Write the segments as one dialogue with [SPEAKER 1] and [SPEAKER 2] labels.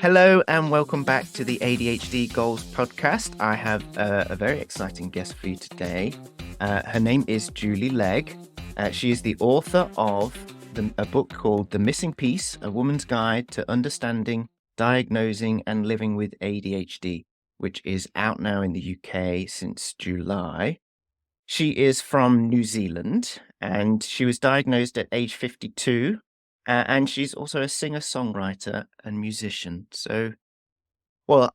[SPEAKER 1] Hello and welcome back to the ADHD Goals podcast. I have a very exciting guest for you today. Her name is Julie Legg. She is the author of a book called The Missing Piece, A Woman's Guide to Understanding, Diagnosing and Living with ADHD, which is out now in the UK since July. She is from New Zealand and she was diagnosed at age 52. And she's also a singer-songwriter and musician. So, well,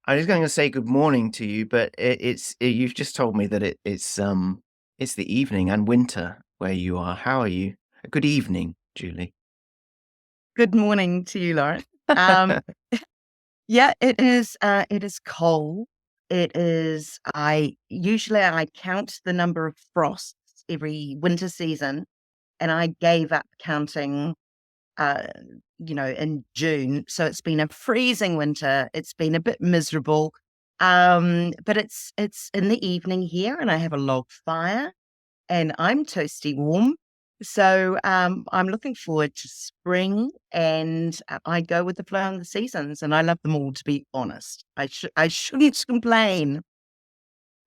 [SPEAKER 1] I was going to say good morning to you, but you've just told me that it's the evening and winter where you are. How are you? Good evening, Julie.
[SPEAKER 2] Good morning to you, Laurence. Yeah, it is. It is cold. It is. I count the number of frosts every winter season, and I gave up counting. In June. So it's been a freezing winter. It's been a bit miserable. But it's in the evening here and I have a log fire and I'm toasty warm. So I'm looking forward to spring and I go with the flow of the seasons and I love them all, to be honest. I shouldn't complain.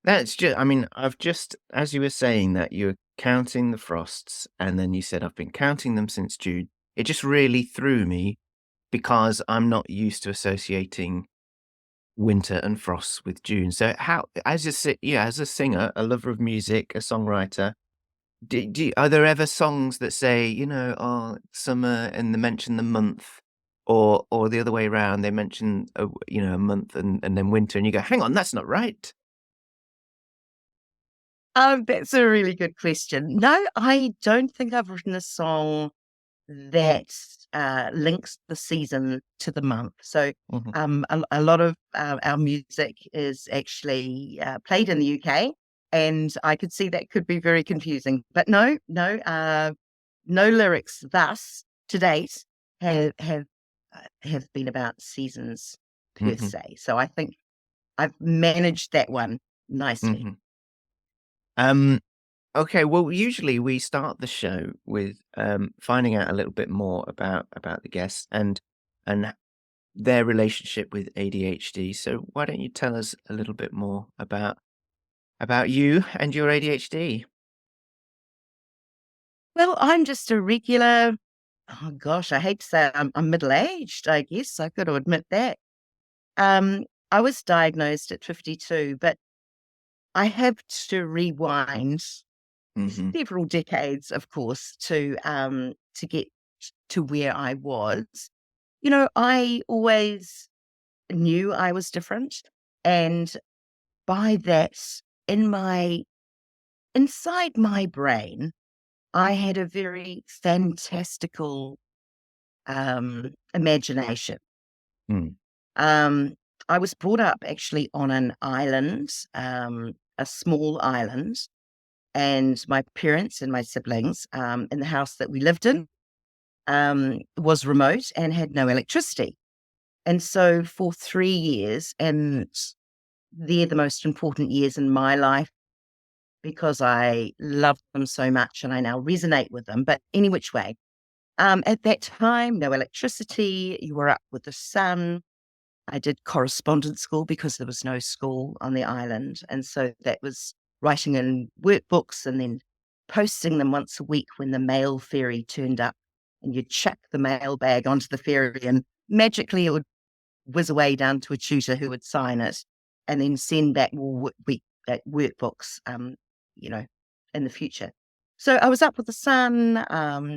[SPEAKER 1] That's just, as you were saying that, you were counting the frosts and then you said, I've been counting them since June. It just really threw me because I'm not used to associating winter and frosts with June. So how, as a singer, a lover of music, a songwriter, are there ever songs that say, summer and they mention the month, or the other way around, they mention a month and then winter, and you go, hang on, that's not right.
[SPEAKER 2] That's a really good question. No, I don't think I've written a song that links the season to the month. So a lot of our music is actually played in the UK, and I could see that could be very confusing. But no lyrics thus to date have been about seasons per se. So I think I've managed that one nicely.
[SPEAKER 1] Okay, well, usually we start the show with finding out a little bit more about the guests and their relationship with ADHD. So why don't you tell us a little bit more about you and your ADHD?
[SPEAKER 2] Well, I'm just a regular. Oh gosh, I hate to say I'm middle-aged. I guess I've got to admit that. I was diagnosed at 52, but I have to rewind several decades, of course, to get to where I was. I always knew I was different, and by that, inside my brain, I had a very fantastical imagination. I was brought up actually on an island, a small island, and my parents and my siblings in the house that we lived in was remote and had no electricity. And so for 3 years, and they're the most important years in my life because I love them so much and I now resonate with them. But any which way, at that time, no electricity, you were up with the sun. I did correspondence school because there was no school on the island. And so that was writing in workbooks and then posting them once a week when the mail ferry turned up, and you'd chuck the mail bag onto the ferry and magically it would whiz away down to a tutor who would sign it and then send back more workbooks, in the future. So I was up with the sun.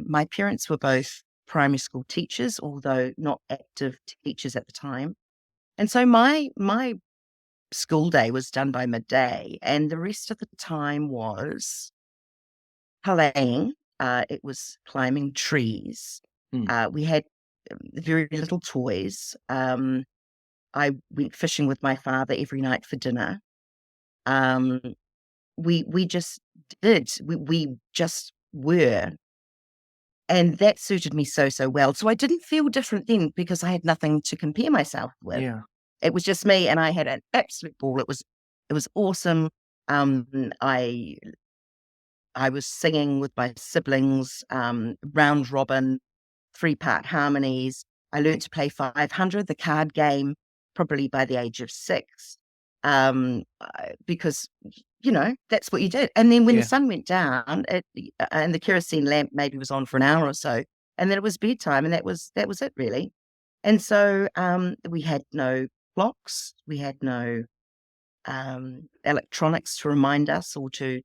[SPEAKER 2] My parents were both primary school teachers, although not active teachers at the time. And so my school day was done by midday, and the rest of the time was playing. It was climbing trees. We had very little toys. I went fishing with my father every night for dinner. We just did. We just were. And that suited me so well. So I didn't feel different then because I had nothing to compare myself with.
[SPEAKER 1] Yeah.
[SPEAKER 2] It was just me and I had an absolute ball. It was awesome. Um, I I was singing with my siblings, round robin, 3-part harmonies. I learned to play 500, the card game, probably by the age of 6, because, that's what you did. And then when the
[SPEAKER 1] Yeah.
[SPEAKER 2] sun went down, and the kerosene lamp maybe was on for an hour or so, and then it was bedtime, and that was it really. And so we had no clocks, we had no electronics to remind us or to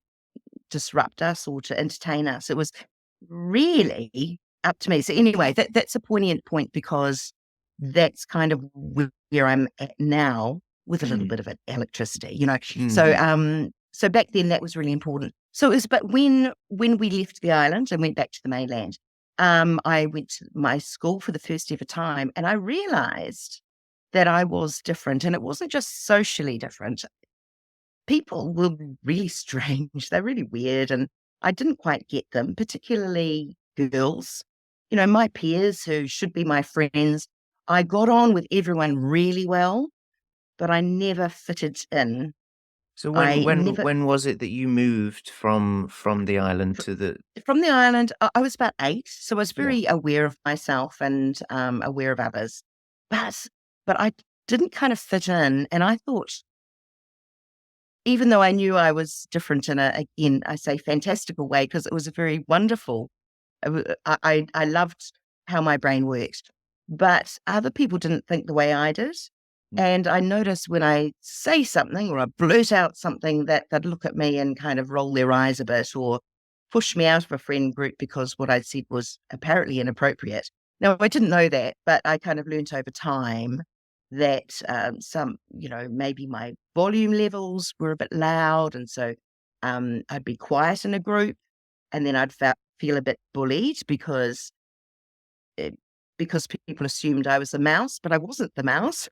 [SPEAKER 2] disrupt us or to entertain us. It was really up to me. So anyway, that's a poignant point because that's kind of where I'm at now with a little bit of electricity. So
[SPEAKER 1] Mm-hmm.
[SPEAKER 2] so back then that was really important. So it was, but when we left the island and went back to the mainland, I went to my school for the first ever time, and I realized that I was different, and it wasn't just socially different. People were really strange. They're really weird, and I didn't quite get them, particularly girls. My peers who should be my friends, I got on with everyone really well, but I never fitted in.
[SPEAKER 1] So when
[SPEAKER 2] I
[SPEAKER 1] when
[SPEAKER 2] never
[SPEAKER 1] when was it that you moved from the island
[SPEAKER 2] fr
[SPEAKER 1] to the?
[SPEAKER 2] From the island, I was about 8, so I was
[SPEAKER 1] Yeah.
[SPEAKER 2] very aware of myself and, aware of others. But I didn't kind of fit in, and I thought, even though I knew I was different in again, I say fantastical way, because it was a very wonderful. I loved how my brain worked, but other people didn't think the way I did.
[SPEAKER 1] Mm.
[SPEAKER 2] And I noticed when I say something or I blurt out something that they'd look at me and kind of roll their eyes a bit or push me out of a friend group because what I'd said was apparently inappropriate. Now, I didn't know that, but I kind of learnt over time that maybe my volume levels were a bit loud. And so I'd be quiet in a group, and then I'd feel a bit bullied it, because people assumed I was a mouse, but I wasn't the mouse.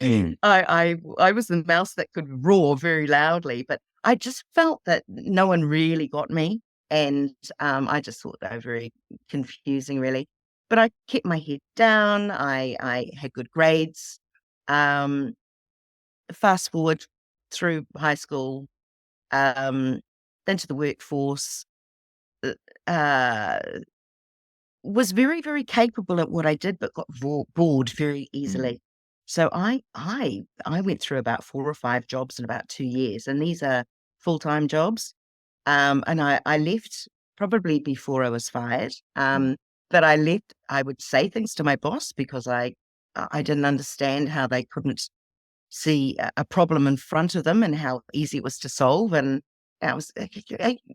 [SPEAKER 1] Mm.
[SPEAKER 2] I was the mouse that could roar very loudly, but I just felt that no one really got me, and I just thought they were very confusing, really. But I kept my head down. I had good grades. Um, Fast forward through high school, um, into the workforce. Uh, uh, was very, very capable at what I did, but got bored very
[SPEAKER 1] Mm.
[SPEAKER 2] easily. So I went through about 4 or 5 jobs in about 2 years, and these are full-time jobs. And I left probably before I was fired.
[SPEAKER 1] Mm.
[SPEAKER 2] But I left, I would say things to my boss because I didn't understand how they couldn't see a problem in front of them and how easy it was to solve. And I was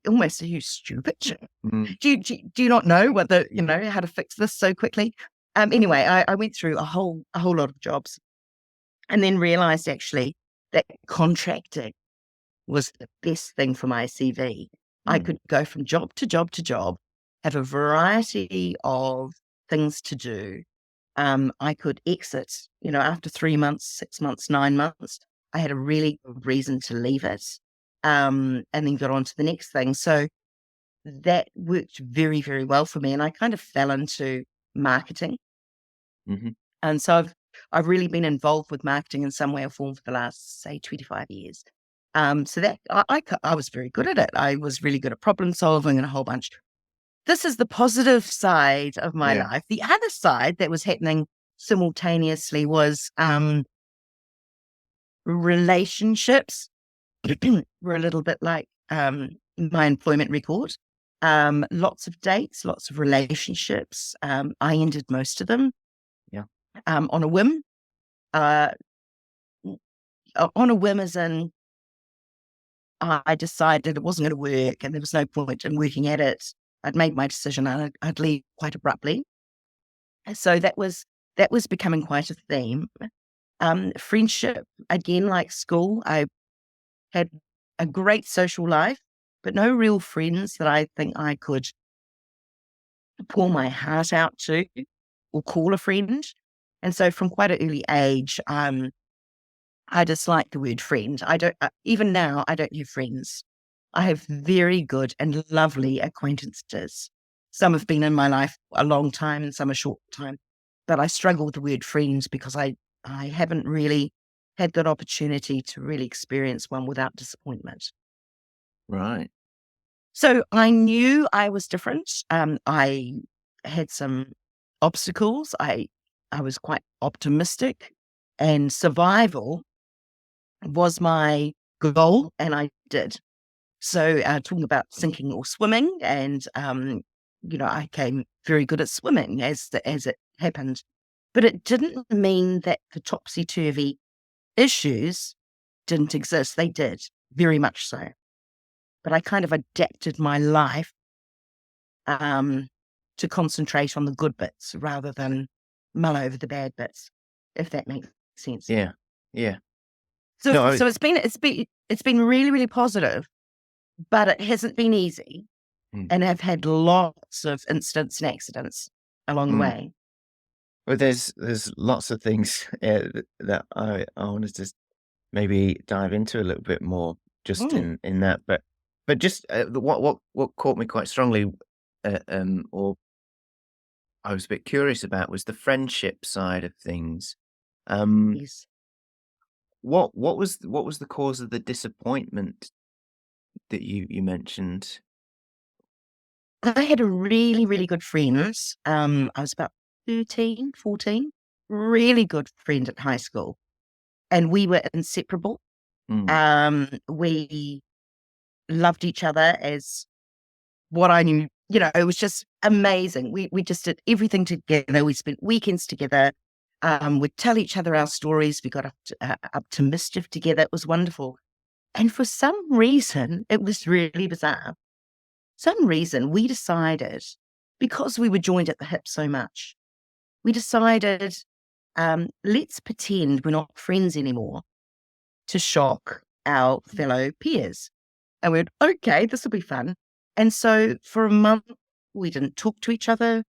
[SPEAKER 2] almost, are you stupid?
[SPEAKER 1] Mm.
[SPEAKER 2] Do you not know how to fix this so quickly? Anyway, I went through a whole lot of jobs, and then realized actually that contracting was the best thing for my CV. I
[SPEAKER 1] Mm.
[SPEAKER 2] could go from job to job to job, have a variety of things to do. I could exit, after 3 months, 6 months, 9 months. I had a really good reason to leave it, and then got on to the next thing. So that worked very, very well for me, and I kind of fell into marketing.
[SPEAKER 1] Mhm.
[SPEAKER 2] And so I've really been involved with marketing in some way or form for the last, say, 25 years. So that I was very good at it. I was really good at problem solving and a whole bunch. This is the positive side of my
[SPEAKER 1] Yeah.
[SPEAKER 2] life. The other side that was happening simultaneously was relationships were a little bit like my employment record. Lots of dates, lots of relationships. I ended most of them
[SPEAKER 1] Yeah.
[SPEAKER 2] on a whim. Uh, on a whim, as in I decided it wasn't going to work and there was no point in working at it. I'd made my decision and I'd leave quite abruptly. So that was becoming quite a theme. Friendship, again, like school, I had a great social life, but no real friends that I think I could pour my heart out to or call a friend. And so from quite an early age, I dislike the word friend. I don't, even now, I don't have friends. I have very good and lovely acquaintances. Some have been in my life a long time and some a short time, but I struggle with the word friends because I haven't really had that opportunity to really experience one without disappointment.
[SPEAKER 1] Right.
[SPEAKER 2] So I knew I was different. I had some obstacles. I was quite optimistic, and survival was my goal, and I did. So talking about sinking or swimming, and I came very good at swimming as it happened, but it didn't mean that the topsy turvy issues didn't exist. They did, very much so. But I kind of adapted my life um, to concentrate on the good bits rather than mull over the bad bits, if that makes sense.
[SPEAKER 1] Yeah. Yeah.
[SPEAKER 2] So,
[SPEAKER 1] No,
[SPEAKER 2] so it's been really, really positive, but it hasn't been easy,
[SPEAKER 1] mm,
[SPEAKER 2] and I've had lots of incidents and accidents along the
[SPEAKER 1] mm.
[SPEAKER 2] way.
[SPEAKER 1] Well, there's lots of things that I wanted to maybe dive into a little bit more just
[SPEAKER 2] Mm,
[SPEAKER 1] in that, but just what caught me quite strongly, or I was a bit curious about was the friendship side of things. Um,
[SPEAKER 2] yes.
[SPEAKER 1] what was the cause of the disappointment that you mentioned?
[SPEAKER 2] I had a really, really good friend. I was about 13, 14. Really good friend at high school, and we were inseparable.
[SPEAKER 1] Mm,
[SPEAKER 2] We loved each other as what I knew. It was just amazing. We just did everything together. We spent weekends together. We'd tell each other our stories. We got up to mischief together. It was wonderful. And for some reason, it was really bizarre. Some reason we decided, because we were joined at the hip so much, we decided, let's pretend we're not friends anymore to shock our fellow peers. And we went, okay, this will be fun. And so for a month, we didn't talk to each other.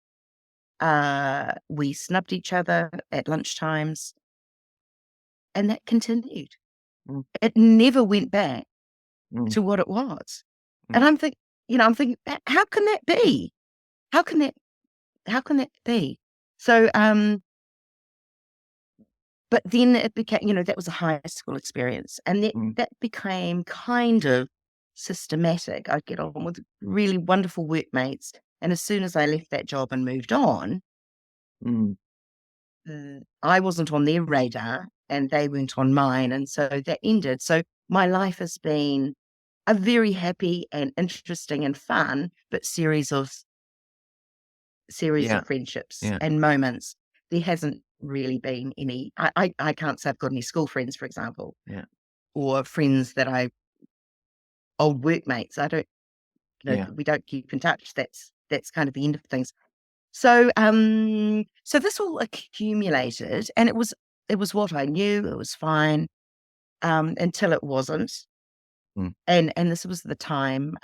[SPEAKER 2] We snubbed each other at lunchtimes, and that continued.
[SPEAKER 1] mm,
[SPEAKER 2] It never went back
[SPEAKER 1] mm,
[SPEAKER 2] to what it was.
[SPEAKER 1] mm,
[SPEAKER 2] And I'm thinking, how can that be? How can that, how can that be? So, but then it became, that was a high school experience, and that,
[SPEAKER 1] mm,
[SPEAKER 2] that became kind of systematic. I'd get on with really wonderful workmates. And as soon as I left that job and moved on,
[SPEAKER 1] mm.
[SPEAKER 2] I wasn't on their radar and they weren't on mine. And so that ended. So my life has been a very happy and interesting and fun, but series of
[SPEAKER 1] Yeah,
[SPEAKER 2] friendships
[SPEAKER 1] yeah,
[SPEAKER 2] and moments. There hasn't really been any. I can't say I've got any school friends, for example,
[SPEAKER 1] yeah,
[SPEAKER 2] or friends that old workmates. I don't,
[SPEAKER 1] yeah,
[SPEAKER 2] we don't keep in touch. That's kind of the end of things. So this all accumulated, and it was what I knew. It was fine, until it wasn't.
[SPEAKER 1] mm.
[SPEAKER 2] And this was the time,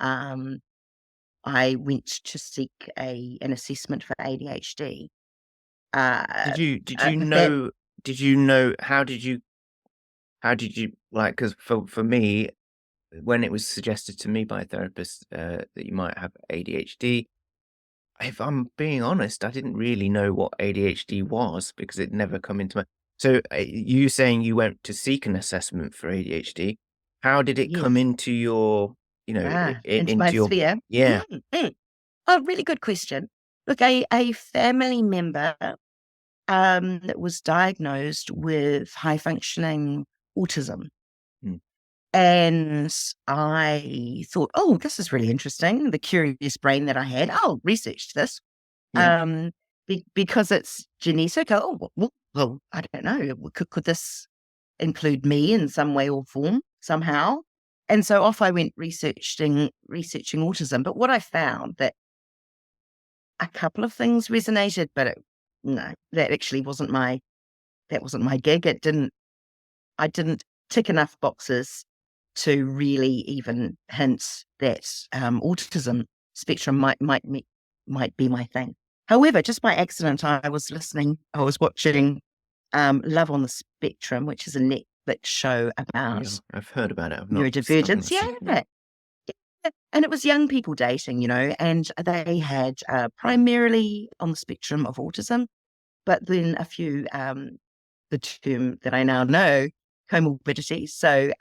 [SPEAKER 2] I went to seek an assessment for ADHD. Uh,
[SPEAKER 1] Did you
[SPEAKER 2] that
[SPEAKER 1] know how did you like, 'cause for me, when it was suggested to me by a therapist, that you might have ADHD, if I'm being honest, I didn't really know what ADHD was because it never come into my so, you saying you went to seek an assessment for ADHD, how did it come
[SPEAKER 2] Yes,
[SPEAKER 1] into your,
[SPEAKER 2] into my
[SPEAKER 1] into your
[SPEAKER 2] sphere.
[SPEAKER 1] yeah,
[SPEAKER 2] Mm, mm. Oh, really good question. Look, a family member, that was diagnosed with high functioning autism.
[SPEAKER 1] mm,
[SPEAKER 2] And I thought, oh, this is really interesting. The curious brain that I had, I'll research this.
[SPEAKER 1] yeah,
[SPEAKER 2] Um, because it's genetic. Oh, well, I don't know. Could this include me in some way or form somehow? And so off I went researching autism. But what I found, that a couple of things resonated, but no, that actually wasn't my gig. I didn't tick enough boxes to really even hint that, autism spectrum might be my thing. However, just by accident, I was watching, Love on the Spectrum, which is a Netflix show
[SPEAKER 1] yeah,
[SPEAKER 2] about
[SPEAKER 1] I've heard about it, I haven't
[SPEAKER 2] neurodivergence.
[SPEAKER 1] seen it,
[SPEAKER 2] Yeah. Yeah. And it was young people dating, and they had, primarily on the spectrum of autism, but then a few, the term that I now know, comorbidities. So,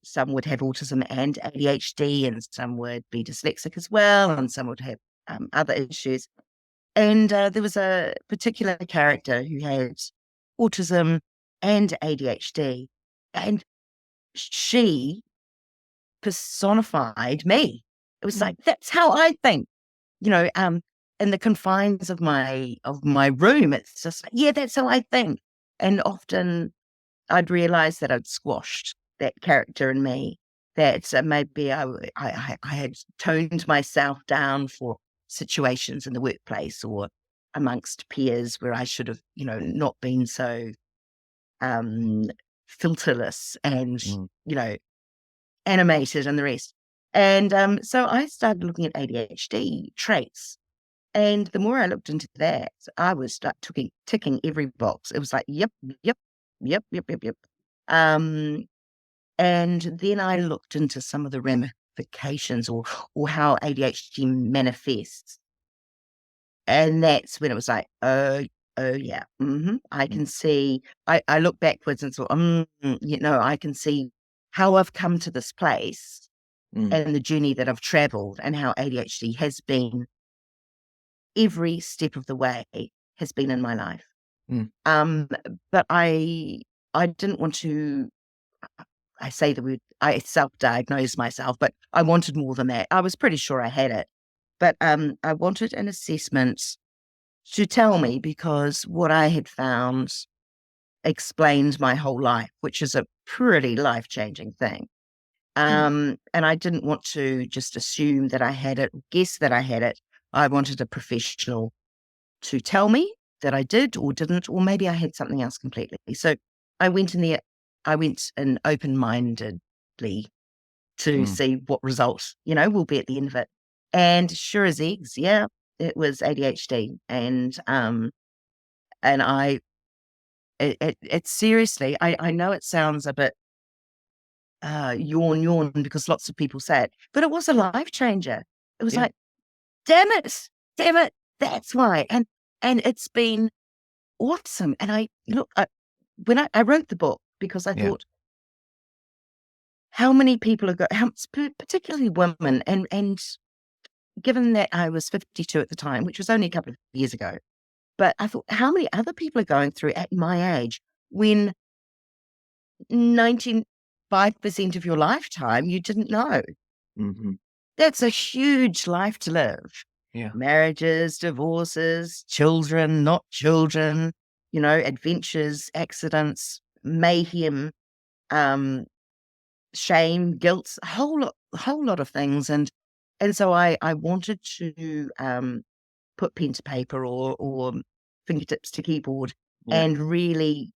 [SPEAKER 2] some would have autism and ADHD, and some would be dyslexic as well, and some would have other issues. And there was a particular character who had autism and ADHD, and she personified me. It was like, that's how I think, in the confines of my room. It's just like, yeah, that's how I think. And often I'd realize that I'd squashed that character in me, that maybe I had toned myself down for situations in the workplace or amongst peers where I should have, not been so filterless and, animated and the rest. And so I started looking at ADHD traits. And the more I looked into that, I was ticking every box. It was like, yep, yep, yep, yep, yep, yep. And then I looked into some of the ramifications or how ADHD manifests. And that's when it was like, oh yeah, I can see. I look backwards and thought, I can see how I've come to this place and the journey that I've traveled, and how ADHD has been every step of the way has been in my life. But I didn't want to. I say the word, I self-diagnosed myself, but I wanted more than that. I was pretty sure I had it, but I wanted an assessment to tell me, because what I had found explained my whole life, which is a pretty life-changing thing. And I didn't want to just assume that I had it, guess that I had it. I wanted a professional to tell me that I did or didn't, or maybe I had something else completely. So I went in open-mindedly to see what result, will be at the end of it. And sure as eggs, yeah, it was ADHD. And it seriously, I know it sounds a bit yawn, because lots of people say it, but it was a life changer. It was like, damn it, that's why. And it's been awesome. And when I wrote the book, because I thought, how many people are particularly women, and given that I was 52 at the time, which was only a couple of years ago, but I thought, how many other people are going through at my age when 95% of your lifetime you didn't know? That's a huge life to live. Marriages, divorces, children, not children, adventures, accidents, mayhem, shame, guilt, a whole lot of things. And so I wanted to put pen to paper or fingertips to keyboard and really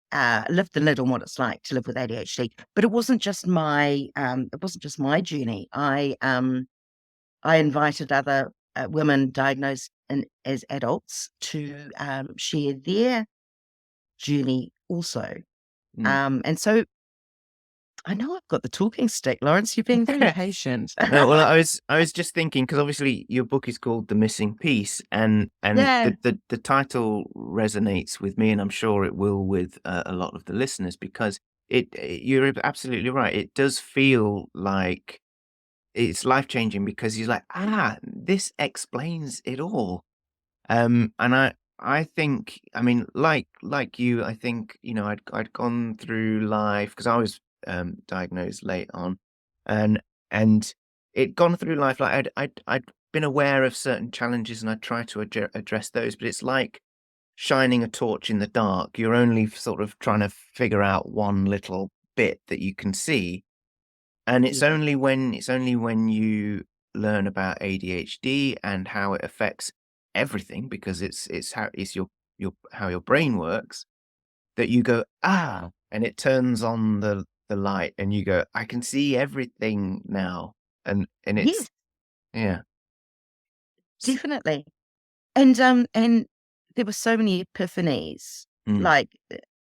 [SPEAKER 2] lift the lid on what it's like to live with ADHD. But it wasn't just my journey. I invited other women diagnosed as adults to share their journey also. And so I know I've got the talking stick, Laurence. You've been very patient.
[SPEAKER 1] No, well, I was just thinking, because obviously your book is called The Missing Piece, and the title resonates with me, and I'm sure it will with a lot of the listeners, because you're absolutely right. It does feel like it's life changing, because you're like, this explains it all. And I think, I mean, like you, I think, I'd gone through life, because I was diagnosed late on, and it gone through life like I'd been aware of certain challenges, and I'd try to address those, but it's like shining a torch in the dark. You're only sort of trying to figure out one little bit that you can see, and it's only when you learn about ADHD and how it affects everything, because it's how your brain works, that you go, and it turns on the light, and you go, I can see everything now. And it's
[SPEAKER 2] yes, definitely. And there were so many epiphanies, like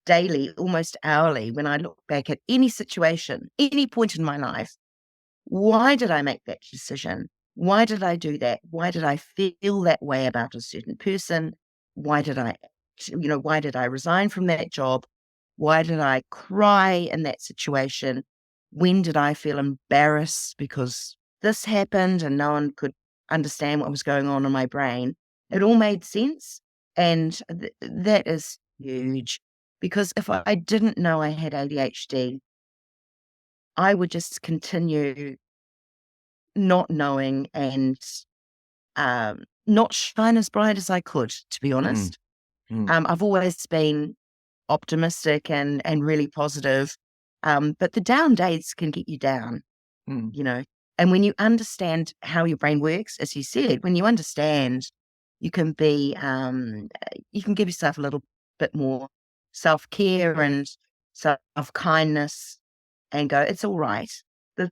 [SPEAKER 2] daily, almost hourly, when I look back at any situation, any point in my life. Why did I make that decision? Why did I do that? Why did I feel that way about a certain person? Why did I resign from that job? Why did I cry in that situation? when did I feel embarrassed because this happened and no one could understand what was going on in my brain? It all made sense. And that is huge, because if I didn't know I had ADHD, I would just continue not knowing and not shine as bright as I could, to be
[SPEAKER 1] Mm,
[SPEAKER 2] honest.
[SPEAKER 1] mm,
[SPEAKER 2] I've always been optimistic and really positive, but the down days can get you down,
[SPEAKER 1] mm,
[SPEAKER 2] you know. And when you understand how your brain works, as you said, when you understand, you can be, you can give yourself a little bit more self-care and self-kindness and go, it's all right.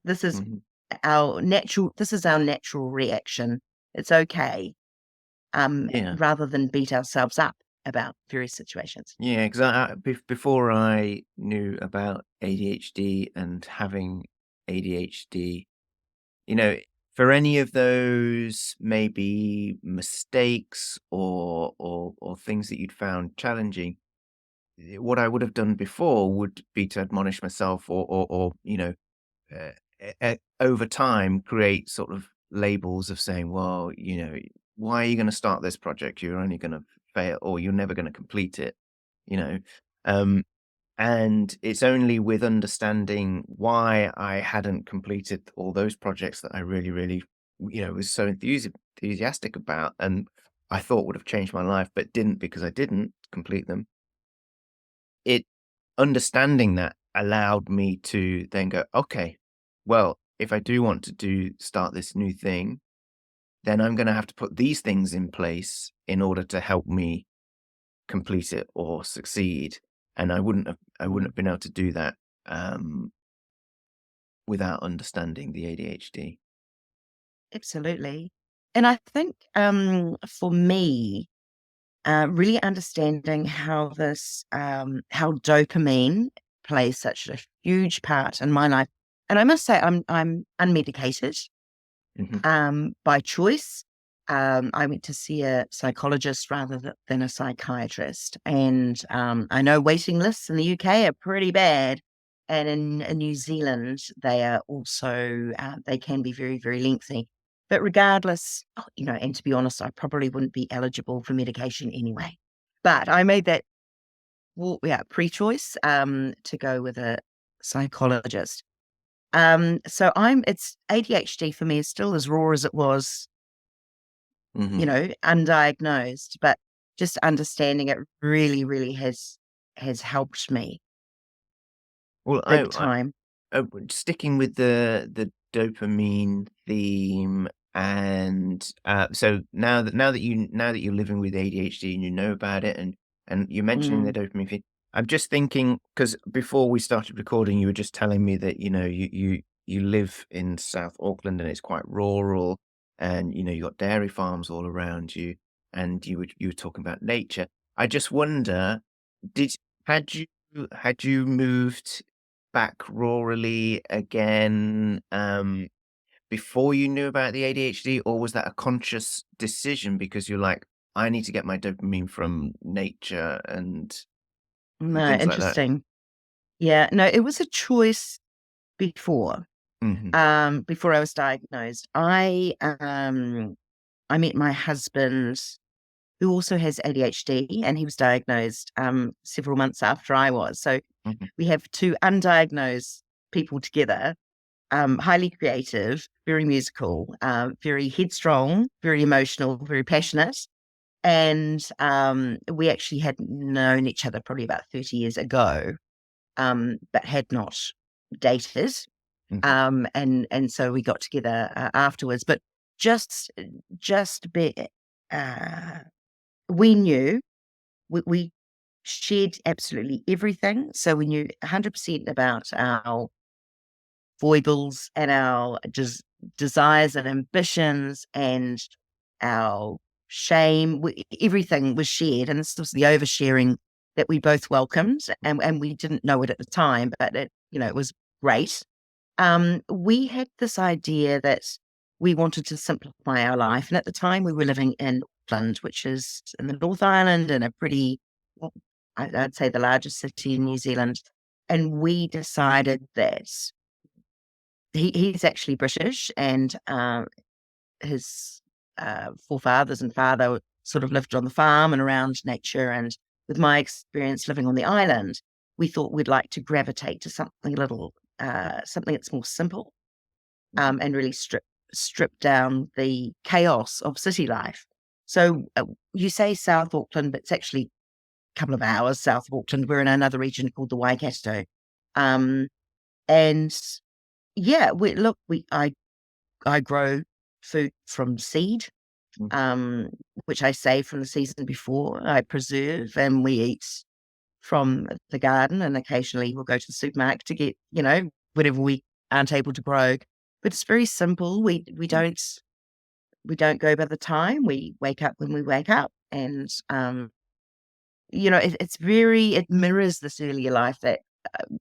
[SPEAKER 2] This is
[SPEAKER 1] mhm.
[SPEAKER 2] this is our natural reaction. It's okay.
[SPEAKER 1] Yeah.
[SPEAKER 2] Rather than beat ourselves up about various situations.
[SPEAKER 1] Yeah, because before I knew about ADHD and having ADHD, you know, for any of those maybe mistakes or things that you'd found challenging, what I would have done before would be to admonish myself or uh, over time create sort of labels of saying, well, why are you going to start this project? You're only going to fail, or you're never going to complete it. You know, um, and it's only with understanding why I hadn't completed all those projects that I really, really, was so enthusiastic about, and I thought would have changed my life, but didn't because I didn't complete them. It Understanding that allowed me to then go, okay, well, if I do want to start this new thing, then I'm going to have to put these things in place in order to help me complete it or succeed. And I wouldn't
[SPEAKER 2] Mm,
[SPEAKER 1] have been able to do that um, without understanding the ADHD.
[SPEAKER 2] absolutely. And I think for me, really understanding how dopamine plays such a huge part in my life. And I must say, I'm unmedicated
[SPEAKER 1] Hmm.
[SPEAKER 2] by choice. I went to see a psychologist rather than a psychiatrist. And I know waiting lists in the UK are pretty bad. And in New Zealand, they are also, they can be very, very lengthy. But regardless, and to be honest, I probably wouldn't be eligible for medication anyway. But I made that, well, yeah, pre-choice to go with a psychologist. So it's ADHD for me is still as raw as it was,
[SPEAKER 1] Hmm.
[SPEAKER 2] undiagnosed, but just understanding it really, really has helped me
[SPEAKER 1] Well,
[SPEAKER 2] big time.
[SPEAKER 1] sticking with the dopamine theme, and so now that you're living with ADHD and you know about it, and you're mentioning the
[SPEAKER 2] Mm,
[SPEAKER 1] dopamine thing, I'm just thinking because before we started recording, you were just telling me that you live in South Auckland and it's quite rural, and you got dairy farms all around you, and you were talking about nature. I just wonder, did had you had you moved back rurally again, before you knew about the ADHD, or was that a conscious decision because you're like, "I need to get my dopamine from nature," and
[SPEAKER 2] no,
[SPEAKER 1] things like that?
[SPEAKER 2] interesting. Yeah, no, it was a choice before.
[SPEAKER 1] Mhm,
[SPEAKER 2] Before I was diagnosed. I met my husband who also has ADHD, and he was diagnosed several months after I was. So
[SPEAKER 1] mhm,
[SPEAKER 2] we have two undiagnosed people together, highly creative, very musical, very headstrong, very emotional, very passionate. And we actually had known each other probably about 30 years ago, but had not dated.
[SPEAKER 1] mhm,
[SPEAKER 2] And so we got together afterwards. But just just be, uh, we knew we shared absolutely everything. So we knew 100% about our foibles and our desires and ambitions and our shame. Everything was shared, and this was the oversharing that we both welcomed, and we didn't know it at the time, but it was great. We had this idea that we wanted to simplify our life, and at the time we were living in Auckland, which is in the North Island and a pretty, well, I'd say the largest city in New Zealand. And we decided that he's actually British, and his forefathers and father sort of lived on the farm and around nature. And with my experience living on the island, we thought we'd like to gravitate to something little, something that's more simple, and really strip down the chaos of city life. So you say South Auckland, but it's actually a couple of hours south of Auckland. We're in another region called the Waikato. Um, and yeah, I grow food from seed,
[SPEAKER 1] Mm.
[SPEAKER 2] um, which I save from the season before. I preserve, and we eat from the garden. And occasionally we'll go to the supermarket to get, whatever we aren't able to grow. But it's very simple. We don't go by the time. We wake up when we wake up, and it mirrors this earlier life that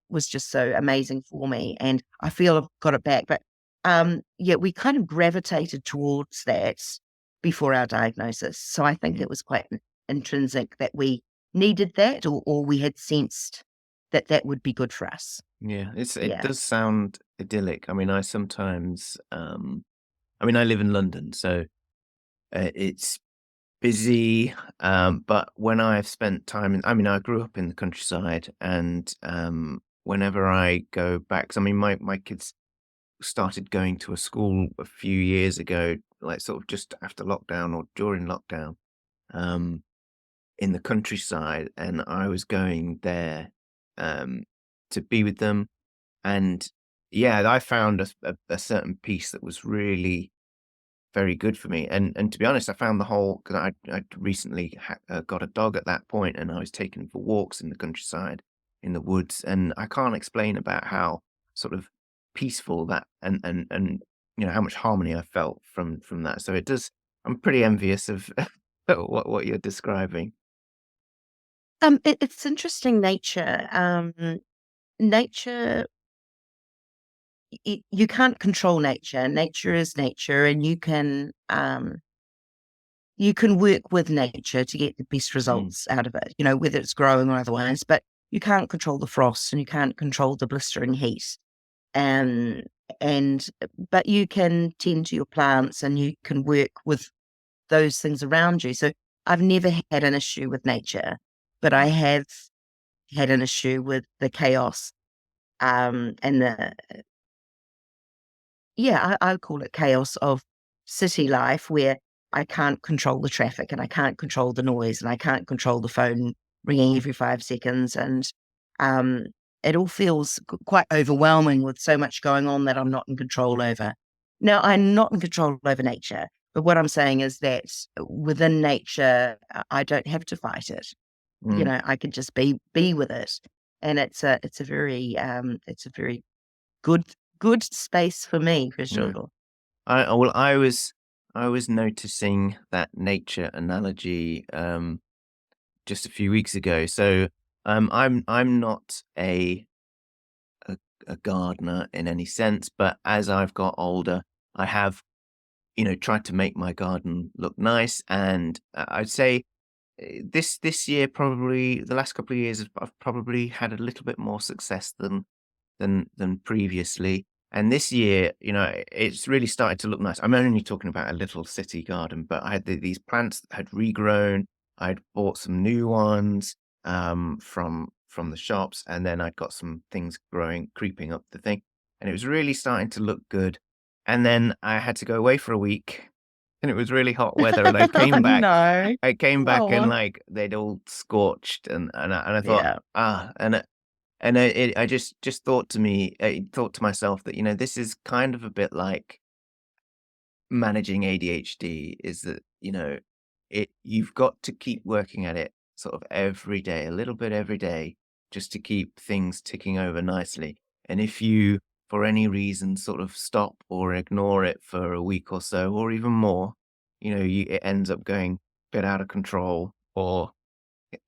[SPEAKER 2] was just so amazing for me, and I feel I've got it back. But yeah, we kind of gravitated towards that before our diagnosis. So I think it was quite intrinsic that we needed that, or we had sensed that that would be good for us.
[SPEAKER 1] Yeah, it
[SPEAKER 2] Yeah.
[SPEAKER 1] does sound idyllic. I mean, I live in London, so it's busy. But when I've spent time I grew up in the countryside, and whenever I go back, 'cause, I mean, my kids started going to a school a few years ago, like sort of just after lockdown or during lockdown, um, in the countryside, and I was going there um, to be with them. And yeah, I found a certain piece that was really very good for me. And to be honest, I found the whole, because I recently got a dog at that point, and I was taking him for walks in the countryside, in the woods, and I can't explain about how sort of peaceful that, and how much harmony I felt from that. So it does. I'm pretty envious of what you're describing.
[SPEAKER 2] It's interesting, nature. Nature, you can't control nature. Nature is nature, and you can work with nature to get the best
[SPEAKER 1] Mm,
[SPEAKER 2] results out of it, whether it's growing or otherwise. But you can't control the frost, and you can't control the blistering heat. And and but you can tend to your plants, and you can work with those things around you. So I've never had an issue with nature, but I have had an issue with the chaos, and the yeah, I call it chaos of city life, where I can't control the traffic, and I can't control the noise, and I can't control the phone ringing every 5 seconds. And um, it all feels quite overwhelming with so much going on that I'm not in control over. Now, I'm not in control over nature, but what I'm saying is that within nature, I don't have to fight it.
[SPEAKER 1] mm,
[SPEAKER 2] I can just be with it. And it's a very good good space for me, for
[SPEAKER 1] yeah.
[SPEAKER 2] sure.
[SPEAKER 1] Well, I was noticing that nature analogy just a few weeks ago. So I'm not a a gardener in any sense, but as I've got older, I have tried to make my garden look nice. And I'd say this year, probably the last couple of years, I've probably had a little bit more success than previously. And this year, it's really started to look nice. I'm only talking about a little city garden, but I had these plants that had regrown. I'd bought some new ones from the shops, and then I'd got some things growing, creeping up the thing, and it was really starting to look good. And then I had to go away for a week, and it was really hot weather, and I
[SPEAKER 2] Oh,
[SPEAKER 1] came back.
[SPEAKER 2] no.
[SPEAKER 1] I came back, and
[SPEAKER 2] Oh,
[SPEAKER 1] like they'd all scorched, and I thought,
[SPEAKER 2] yeah.
[SPEAKER 1] and I just thought to myself that, this is kind of a bit like managing ADHD, is that, you've got to keep working at it sort of every day, a little bit every day, just to keep things ticking over nicely. And if you, for any reason, sort of stop or ignore it for a week or so, or even more, it ends up going a bit out of control, or,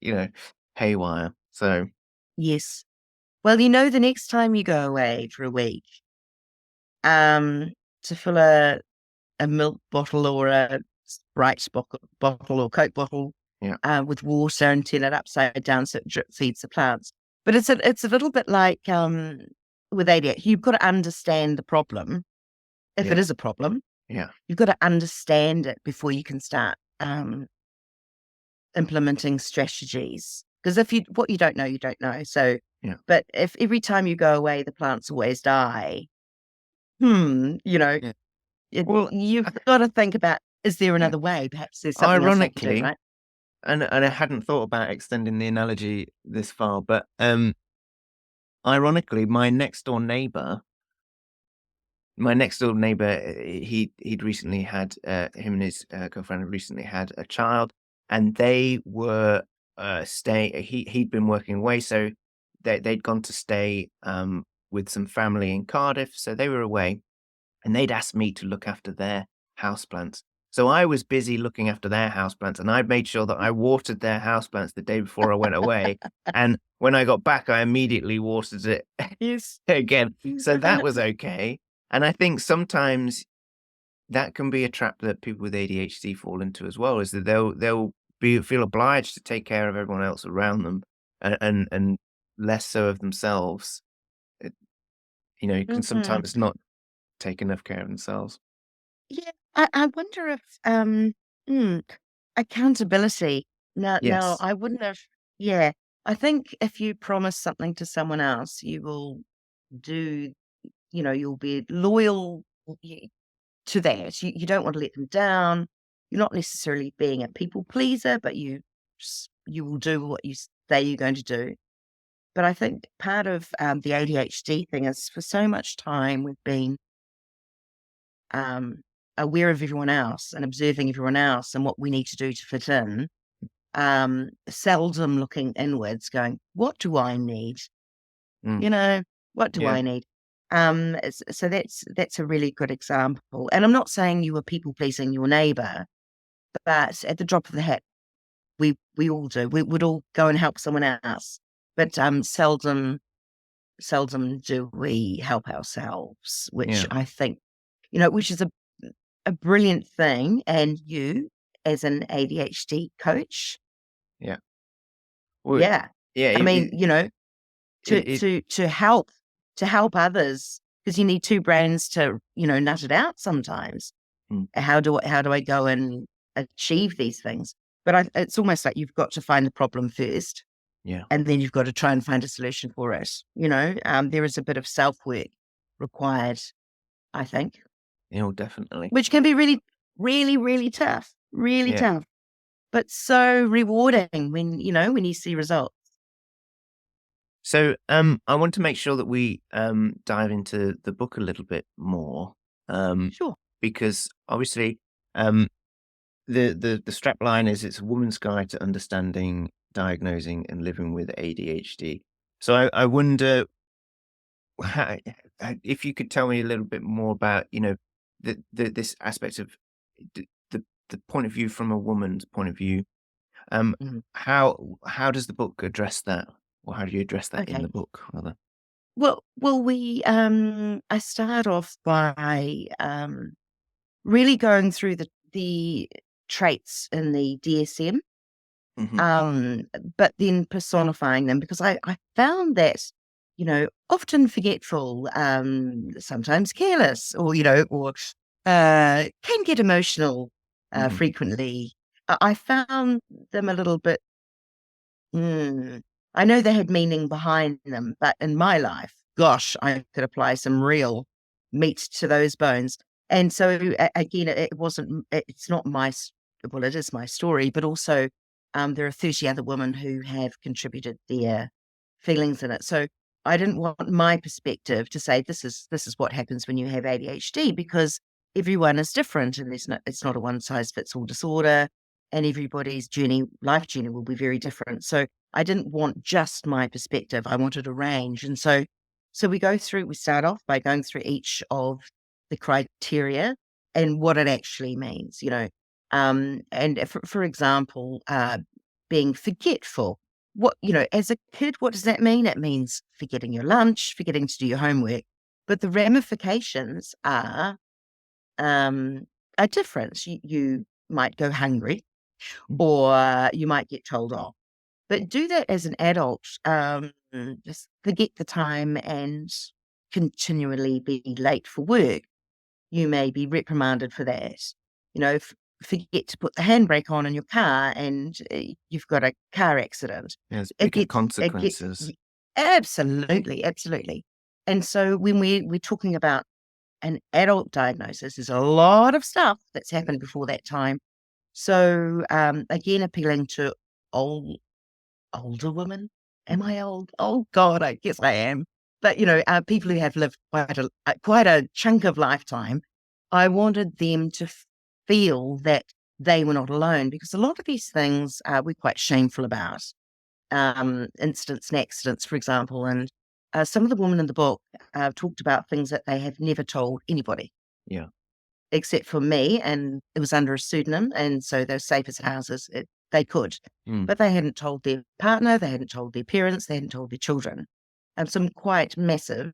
[SPEAKER 1] you know, haywire. So,
[SPEAKER 2] Yes. Well, the next time you go away for a week, um, to fill a milk bottle or a Sprite bottle or Coke bottle,
[SPEAKER 1] yeah.
[SPEAKER 2] with water, and turn it upside down so it drip feeds the plants. But it's a little bit like, with ADHD, you've got to understand the problem. If it
[SPEAKER 1] Yeah.
[SPEAKER 2] is a problem,
[SPEAKER 1] Yeah.
[SPEAKER 2] you've got to understand it before you can start implementing strategies. Because what you don't know, you don't know. So,
[SPEAKER 1] Yeah.
[SPEAKER 2] but if every time you go away, the plants always die,
[SPEAKER 1] Yeah. Well,
[SPEAKER 2] you've got to think about, is there
[SPEAKER 1] yeah.
[SPEAKER 2] another way? Perhaps there's something else I can do,
[SPEAKER 1] Ironically,
[SPEAKER 2] right?
[SPEAKER 1] and I hadn't thought about extending the analogy this far, but ironically, my next door neighbor, he'd recently had him and his girlfriend had recently had a child, and they were stay. He'd been working away, so they'd gone to stay with some family in Cardiff, so they were away, and they'd asked me to look after their houseplants. So I was busy looking after their houseplants, and I'd made sure that I watered their houseplants the day before I went away. And when I got back, I immediately watered it
[SPEAKER 2] Yes.
[SPEAKER 1] again. So that was okay. And I think sometimes that can be a trap that people with ADHD fall into as well, is that they'll feel obliged to take care of everyone else around them, and less so of themselves. It, you can
[SPEAKER 2] Mhm.
[SPEAKER 1] sometimes not take enough care of themselves.
[SPEAKER 2] Yeah, I wonder if hmm, accountability. Now,
[SPEAKER 1] Yes.
[SPEAKER 2] I wouldn't have. Yeah, I think if you promise something to someone else, you will do. You'll be loyal to that. You don't want to let them down. You're not necessarily being a people pleaser, but you will do what you say you're going to do. But I think part of the ADHD thing is for so much time we've been um, aware of everyone else and observing everyone else and what we need to do to fit in, seldom looking inwards, going, what do I need?
[SPEAKER 1] Mm.
[SPEAKER 2] You know, what do
[SPEAKER 1] Yeah.
[SPEAKER 2] I need? So that's a really good example. And I'm not saying you were people pleasing your neighbor, but at the drop of the hat, we all do. We would all go and help someone else, but seldom do we help ourselves, which
[SPEAKER 1] Yeah.
[SPEAKER 2] I think, which is a brilliant thing. And you, as an ADHD coach,
[SPEAKER 1] Yeah. Well,
[SPEAKER 2] yeah,
[SPEAKER 1] yeah,
[SPEAKER 2] I mean,
[SPEAKER 1] it it
[SPEAKER 2] to help others, because you need two brains to nut it out sometimes.
[SPEAKER 1] mm,
[SPEAKER 2] How do I go and achieve these things? But it's almost like you've got to find the problem first,
[SPEAKER 1] yeah,
[SPEAKER 2] and then you've got to try and find a solution for it. There is a bit of self work required, I think,
[SPEAKER 1] definitely.
[SPEAKER 2] which can be really, really, really
[SPEAKER 1] Yeah.
[SPEAKER 2] tough, but so rewarding when you see results.
[SPEAKER 1] So, I want to make sure that we dive into the book a little bit more, um,
[SPEAKER 2] Sure.
[SPEAKER 1] because obviously, um, the strap line is it's a woman's guide to understanding, diagnosing, and living with ADHD. So I wonder how, if you could tell me a little bit more about this aspect of the point of view from a woman's point of view. Um,
[SPEAKER 2] Mhm.
[SPEAKER 1] how does the book address that? Or how do you address that in
[SPEAKER 2] Okay.
[SPEAKER 1] the book, rather?
[SPEAKER 2] Well, I start off by really going through the traits in the DSM,
[SPEAKER 1] Mhm,
[SPEAKER 2] um, but then personifying them, because I found that, often forgetful, sometimes careless, or can get emotional
[SPEAKER 1] mhm,
[SPEAKER 2] frequently. I found them a little bit. Mm. I know they had meaning behind them, but in my life, gosh, I could apply some real meat to those bones. And so again, it wasn't. It's not well, it is my story, but also there are 30 other women who have contributed their feelings in it. So I didn't want my perspective to say this is what happens when you have ADHD, because everyone is different, and it's not a one size fits all disorder, and everybody's life journey will be very different. So I didn't want just my perspective. I wanted a range. And so we start off by going through each of the criteria and what it actually means, and for example, being forgetful. As a kid, what does that mean? It means forgetting your lunch, forgetting to do your homework. But the ramifications um, are different. You might go hungry,
[SPEAKER 1] mm,
[SPEAKER 2] or you might get told off. But do that as an adult. Just forget the time and continually be late for work, you may be reprimanded for that. Forget to put the handbrake on in your car and you've got a car accident.
[SPEAKER 1] There's
[SPEAKER 2] It
[SPEAKER 1] bigger
[SPEAKER 2] gets
[SPEAKER 1] consequences.
[SPEAKER 2] absolutely, absolutely. And so when we're talking about an adult diagnosis, there's a lot of stuff that's happened before that time. So again, appealing to older women. Am I old? Oh God, I guess I am. But people who have lived quite a chunk of lifetime, I wanted them to feel that they were not alone, because a lot of these things we're quite shameful about. Incidents and accidents, for example, and some of the women in the book talked about things that they have never told anybody.
[SPEAKER 1] Yeah.
[SPEAKER 2] Except for me, and it was under a pseudonym, and so they're safe as houses. They could, but they hadn't told their partner, they hadn't told their parents, they hadn't told their children. Some quite massive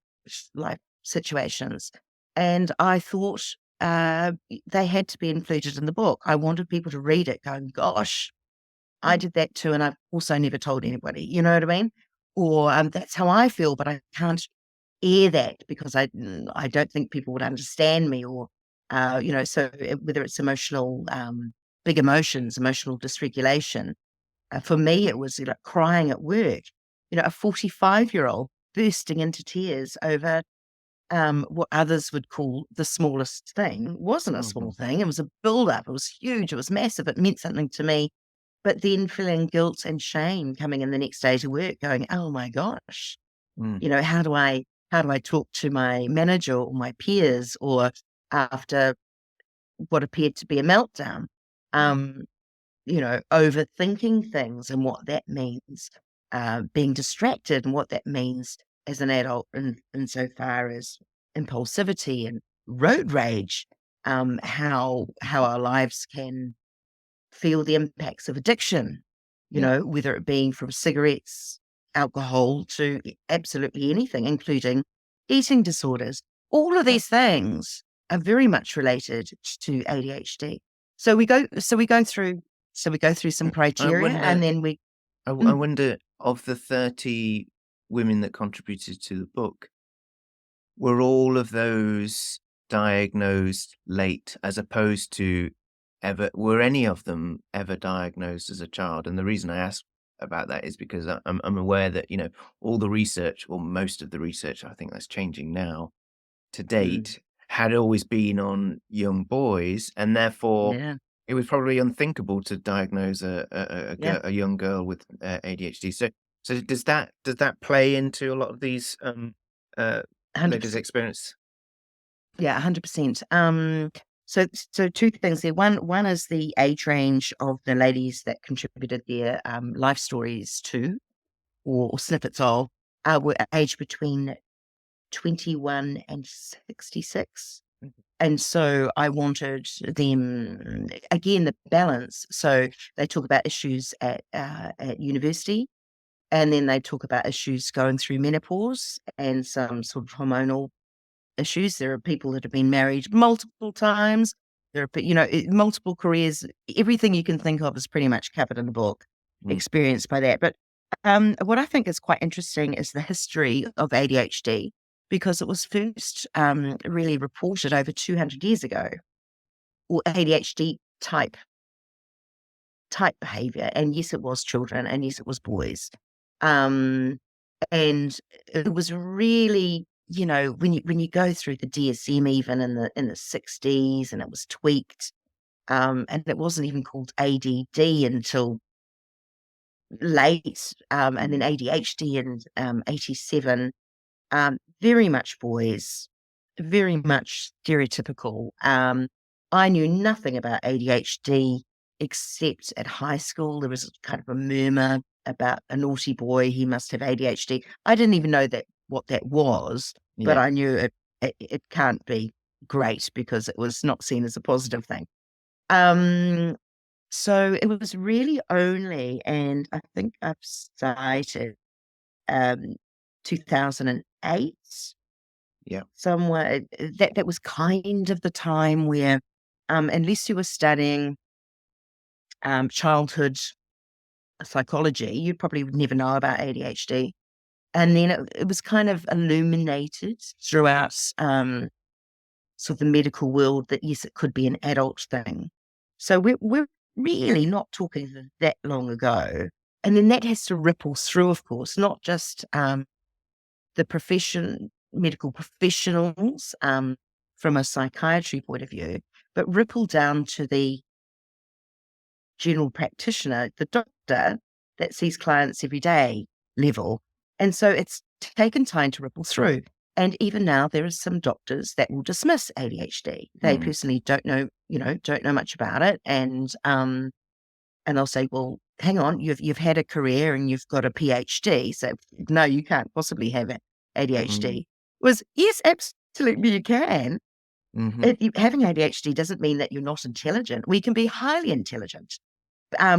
[SPEAKER 2] life situations, and I thought they had to be included in the book. I wanted people to read it, going, "Gosh, I did that too, and I've also never told anybody." You know what I mean? Or that's how I feel, but I can't air that because I don't think people would understand me, or so whether it's emotional, big emotions, emotional dysregulation. For me, it was like crying at work. A 45-year-old bursting into tears over what others would call the smallest thing. Wasn't a small thing. It was a build-up. It was huge. It was massive. It meant something to me. But then feeling guilt and shame coming in the next day to work, going, "Oh my gosh, how do I talk to my manager or my peers, or after what appeared to be a meltdown, overthinking things and what that means, being distracted and what that means as an adult, in so far as impulsivity and road rage, how our lives can feel the impacts of addiction, whether it being from cigarettes, alcohol, to absolutely anything, including eating disorders. All of these things are very much related to ADHD. So we go through some criteria, and then
[SPEAKER 1] I wonder, of the 30 women that contributed to the book, were all of those diagnosed late, as opposed to were any of them ever diagnosed as a child? And the reason I ask about that is because I'm aware that, all the research, or most of the research, I think that's changing now, to date, had always been on young boys, and therefore it was probably unthinkable to diagnose a young girl with ADHD. So does that play into a lot of these ladies'
[SPEAKER 2] 100%.
[SPEAKER 1] experience?
[SPEAKER 2] Yeah, 100%. So two things there. One is the age range of the ladies that contributed their life stories to, or snippets of, were aged between 21 and 66. And so I wanted them, again, the balance. So they talk about issues at university, and then they talk about issues going through menopause and some sort of hormonal issues. There are people that have been married multiple times. There are, multiple careers. Everything you can think of is pretty much covered in the book, experienced by that. But what I think is quite interesting is the history of ADHD, because it was first really reported over 200 years ago, or ADHD type behavior. And yes, it was children, and yes, it was boys. And it was really, when you go through the DSM, even in the 60s, and it was tweaked, and it wasn't even called ADD until late, and then ADHD in 87. Very much boys, very much stereotypical. I knew nothing about ADHD except at high school. There was kind of a murmur about a naughty boy, he must have ADHD. I didn't even know what that was, but I knew it can't be great, because it was not seen as a positive thing. So it was really only, and I think I've cited 2008. Somewhere that was kind of the time where, unless you were studying childhood psychology, you probably would never know about ADHD. And then it was kind of illuminated throughout sort of the medical world that, yes, it could be an adult thing. So we're really not talking that long ago. And then that has to ripple through, of course, not just the medical professionals from a psychiatry point of view, but ripple down to the general practitioner, the doctor that sees clients every day level. And so it's taken time to ripple through. And even now, there are some doctors that will dismiss ADHD. They personally don't know much about it, and they'll say, "Well, hang on, you've had a career and you've got a PhD, so no, you can't possibly have ADHD." Was yes, absolutely you can. Having ADHD doesn't mean that you're not intelligent. We can be highly intelligent.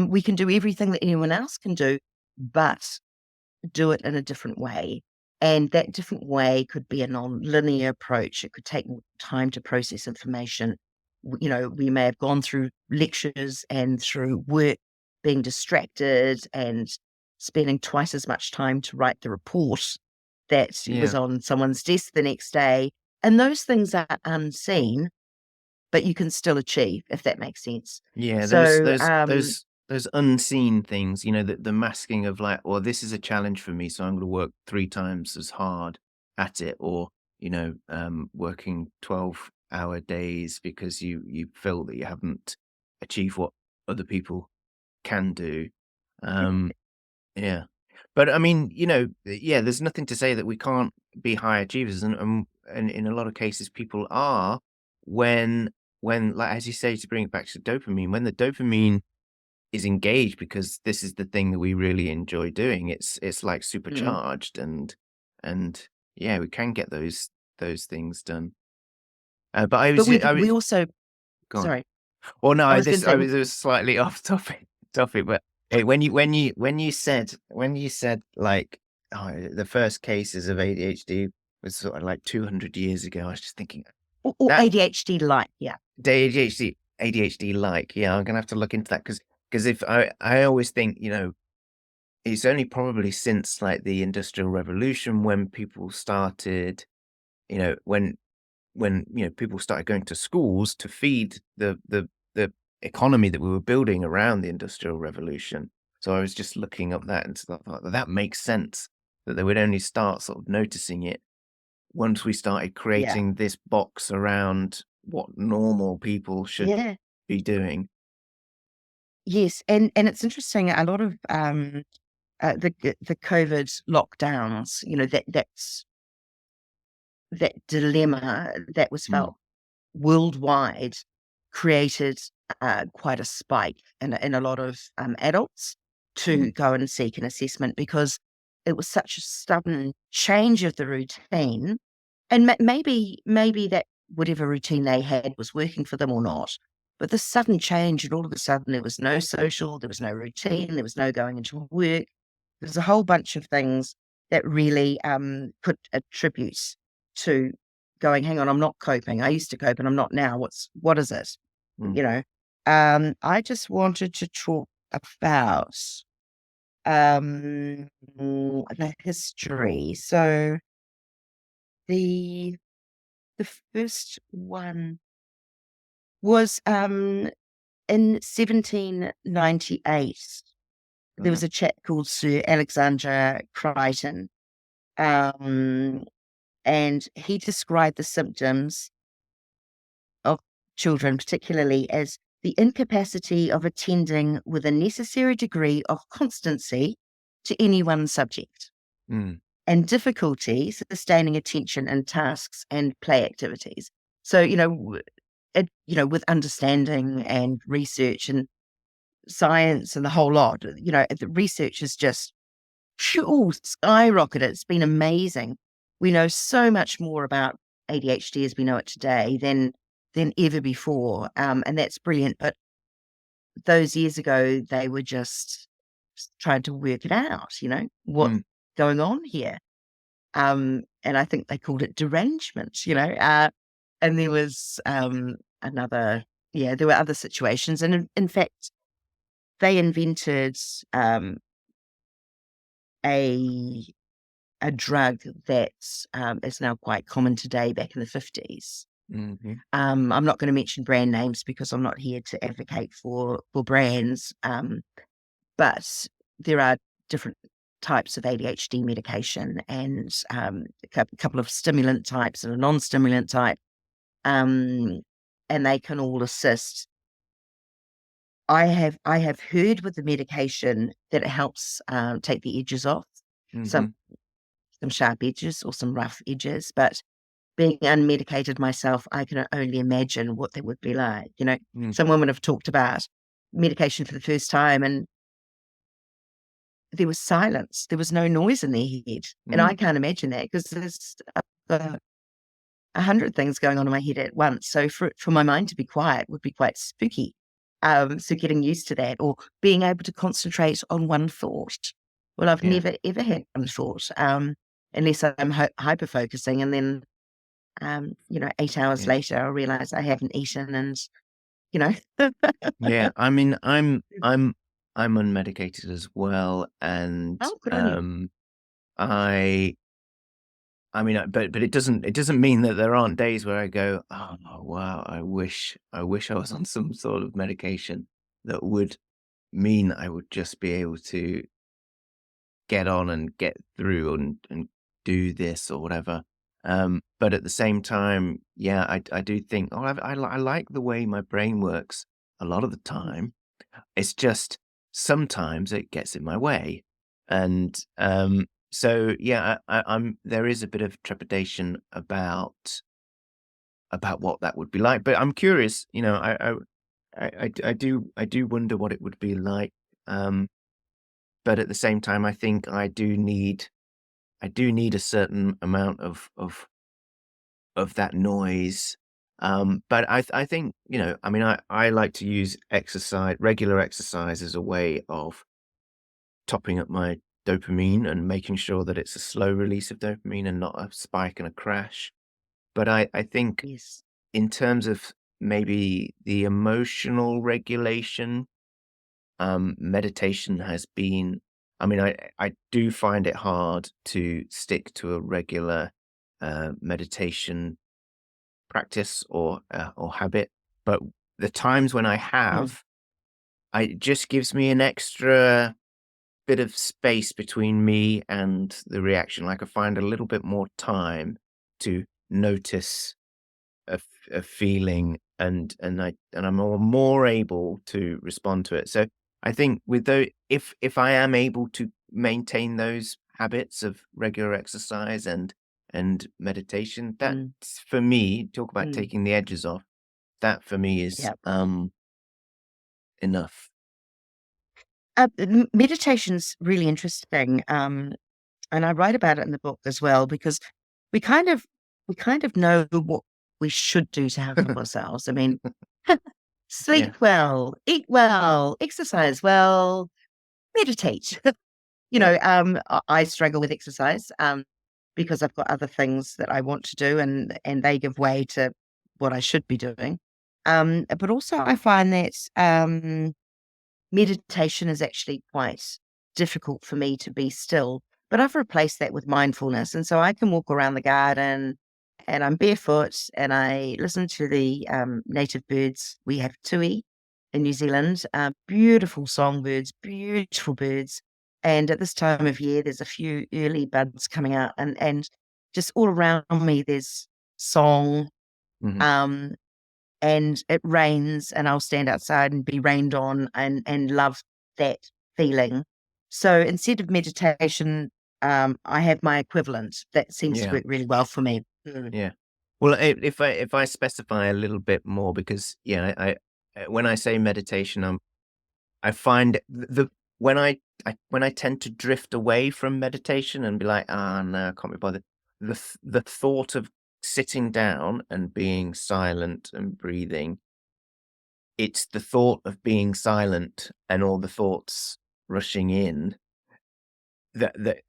[SPEAKER 2] We can do everything that anyone else can do, but do it in a different way. And that different way could be a non-linear approach. It could take more time to process information. We may have gone through lectures and through work being distracted and spending twice as much time to write the report that was on someone's desk the next day. And those things are unseen, but you can still achieve, if that makes sense.
[SPEAKER 1] Yeah,
[SPEAKER 2] So,
[SPEAKER 1] those unseen things, the masking of like, well, this is a challenge for me, so I'm going to work 3 times as hard at it, or working 12-hour days because you feel that you haven't achieved what other people can do. Yeah, but I mean, yeah, there's nothing to say that we can't be high achievers, and in a lot of cases, people are when like as you say, to bring it back to dopamine, when the dopamine is engaged, because this is the thing that we really enjoy doing. It's like
[SPEAKER 2] mm.
[SPEAKER 1] supercharged, and yeah, we can get those things done. But
[SPEAKER 2] But
[SPEAKER 1] I
[SPEAKER 2] we
[SPEAKER 1] was
[SPEAKER 2] also,
[SPEAKER 1] gone.
[SPEAKER 2] sorry,
[SPEAKER 1] Well, no,
[SPEAKER 2] I was going to
[SPEAKER 1] I
[SPEAKER 2] say,
[SPEAKER 1] was slightly off topic, but when you said like, oh, the first cases of ADHD was sort of like 200 years ago, I was just thinking
[SPEAKER 2] or
[SPEAKER 1] that
[SPEAKER 2] ADHD light, yeah.
[SPEAKER 1] the ADHD like, yeah, I'm gonna have to look into that, because if I always think, it's only probably since like the Industrial Revolution when people started, when people started going to schools to feed the economy that we were building around the Industrial Revolution. So I was just looking up that and stuff like that. That makes sense that they would only start sort of noticing it once we started
[SPEAKER 2] Yeah.
[SPEAKER 1] creating this box around what normal people should
[SPEAKER 2] Yeah.
[SPEAKER 1] be doing.
[SPEAKER 2] Yes. And it's interesting, a lot of the COVID lockdowns, that dilemma that was
[SPEAKER 1] Mm,
[SPEAKER 2] felt worldwide created quite a spike in a lot of adults to
[SPEAKER 1] mm,
[SPEAKER 2] go and seek an assessment, because it was such a sudden change of the routine. And maybe that whatever routine they had was working for them or not. But the sudden change, and all of a sudden there was no social, there was no routine, there was no going into work. There's a whole bunch of things that really put attribute to going, hang on, I'm not coping. I used to cope and I'm not now. What is it?
[SPEAKER 1] mm,
[SPEAKER 2] You know? I just wanted to talk about the history. So the the first one was in 1798. There
[SPEAKER 1] uh-huh,
[SPEAKER 2] was a chap called Sir Alexander Crichton, um, and he described the symptoms of children, particularly as the incapacity of attending with a necessary degree of constancy to any one subject,
[SPEAKER 1] mm,
[SPEAKER 2] and difficulty sustaining attention in tasks and play activities. So, with understanding and research and science and the whole lot, the research is just skyrocketed. It's been amazing. We know so much more about ADHD as we know it today than ever before, and that's brilliant. But those years ago, they were just trying to work it out. What's
[SPEAKER 1] mm,
[SPEAKER 2] going on here? And I think they called it derangement. And there was another. Yeah, there were other situations, and in fact, they invented a a drug that is now quite common today back in the 50s.
[SPEAKER 1] Mm-hmm.
[SPEAKER 2] I'm not going to mention brand names because I'm not here to advocate for brands, but there are different types of ADHD medication, and a couple of stimulant types and a non-stimulant type, and they can all assist. I have heard with the medication that it helps take the edges off,
[SPEAKER 1] Mm-hmm.
[SPEAKER 2] some sharp edges or some rough edges, but being unmedicated myself, I can only imagine what that would be like.
[SPEAKER 1] Mm.
[SPEAKER 2] Some women have talked about medication for the first time, and there was silence. There was no noise in their head. And I
[SPEAKER 1] Mm.
[SPEAKER 2] can't imagine that because there's uh, 100 things going on in my head at once. So for my mind to be quiet would be quite spooky. So getting used to that, or being able to concentrate on one thought. Well, I've
[SPEAKER 1] Yeah.
[SPEAKER 2] never ever had one thought, unless I'm hyper focusing, and then 8 hours
[SPEAKER 1] Yeah.
[SPEAKER 2] later I realize I haven't eaten, and you know.
[SPEAKER 1] Yeah. I mean, I'm unmedicated as well, and
[SPEAKER 2] Oh, good on you.
[SPEAKER 1] I I mean, but it doesn't mean that there aren't days where I go, oh wow, I wish I was on some sort of medication that would mean I would just be able to get on and get through and do this or whatever. But at the same time, yeah, I do think, oh, I like the way my brain works a lot of the time. It's just sometimes it gets in my way, and so yeah, I'm there is a bit of trepidation about what that would be like. But I'm curious, I do wonder what it would be like. Um, but at the same time, I think I do need a certain amount of that noise. But I think, I mean, I like to use regular exercise as a way of topping up my dopamine and making sure that it's a slow release of dopamine and not a spike and a crash. But I think
[SPEAKER 2] Yes.
[SPEAKER 1] in terms of maybe the emotional regulation, meditation has been, I mean, I do find it hard to stick to a regular meditation practice or habit, but the times when I
[SPEAKER 2] Mm,
[SPEAKER 1] have, it just gives me an extra bit of space between me and the reaction. Like I find a little bit more time to notice a feeling, and I'm more able to respond to it. So I think with those, if I am able to maintain those habits of regular exercise and meditation, that
[SPEAKER 2] mm,
[SPEAKER 1] for me, talk about
[SPEAKER 2] mm.
[SPEAKER 1] taking the edges off. That for me is
[SPEAKER 2] Yeah.
[SPEAKER 1] enough.
[SPEAKER 2] Meditation's really interesting. And I write about it in the book as well, because we kind of we kind of know what we should do to help ourselves. I mean,
[SPEAKER 1] Yeah,
[SPEAKER 2] sleep well, eat well, exercise well, meditate.
[SPEAKER 1] yeah,
[SPEAKER 2] I struggle with exercise because I've got other things that I want to do, and they give way to what I should be doing. But also I find that meditation is actually quite difficult for me to be still, but I've replaced that with mindfulness. And so I can walk around the garden and I'm barefoot and I listen to the native birds. We have tui in New Zealand, beautiful songbirds, beautiful birds. And at this time of year, there's a few early buds coming out, and just all around me, there's song.
[SPEAKER 1] hmm,
[SPEAKER 2] Um, and it rains and I'll stand outside and be rained on, and love that feeling. So instead of meditation, I have my equivalent that seems to
[SPEAKER 1] yeah,
[SPEAKER 2] work really well for me. Mm.
[SPEAKER 1] yeah. Well, if I specify a little bit more, because yeah, when I say meditation, I find the when I tend to drift away from meditation and be like, "Ah, no, I can't be bothered." The thought of sitting down and being silent and breathing, it's the thought of being silent and all the thoughts rushing in,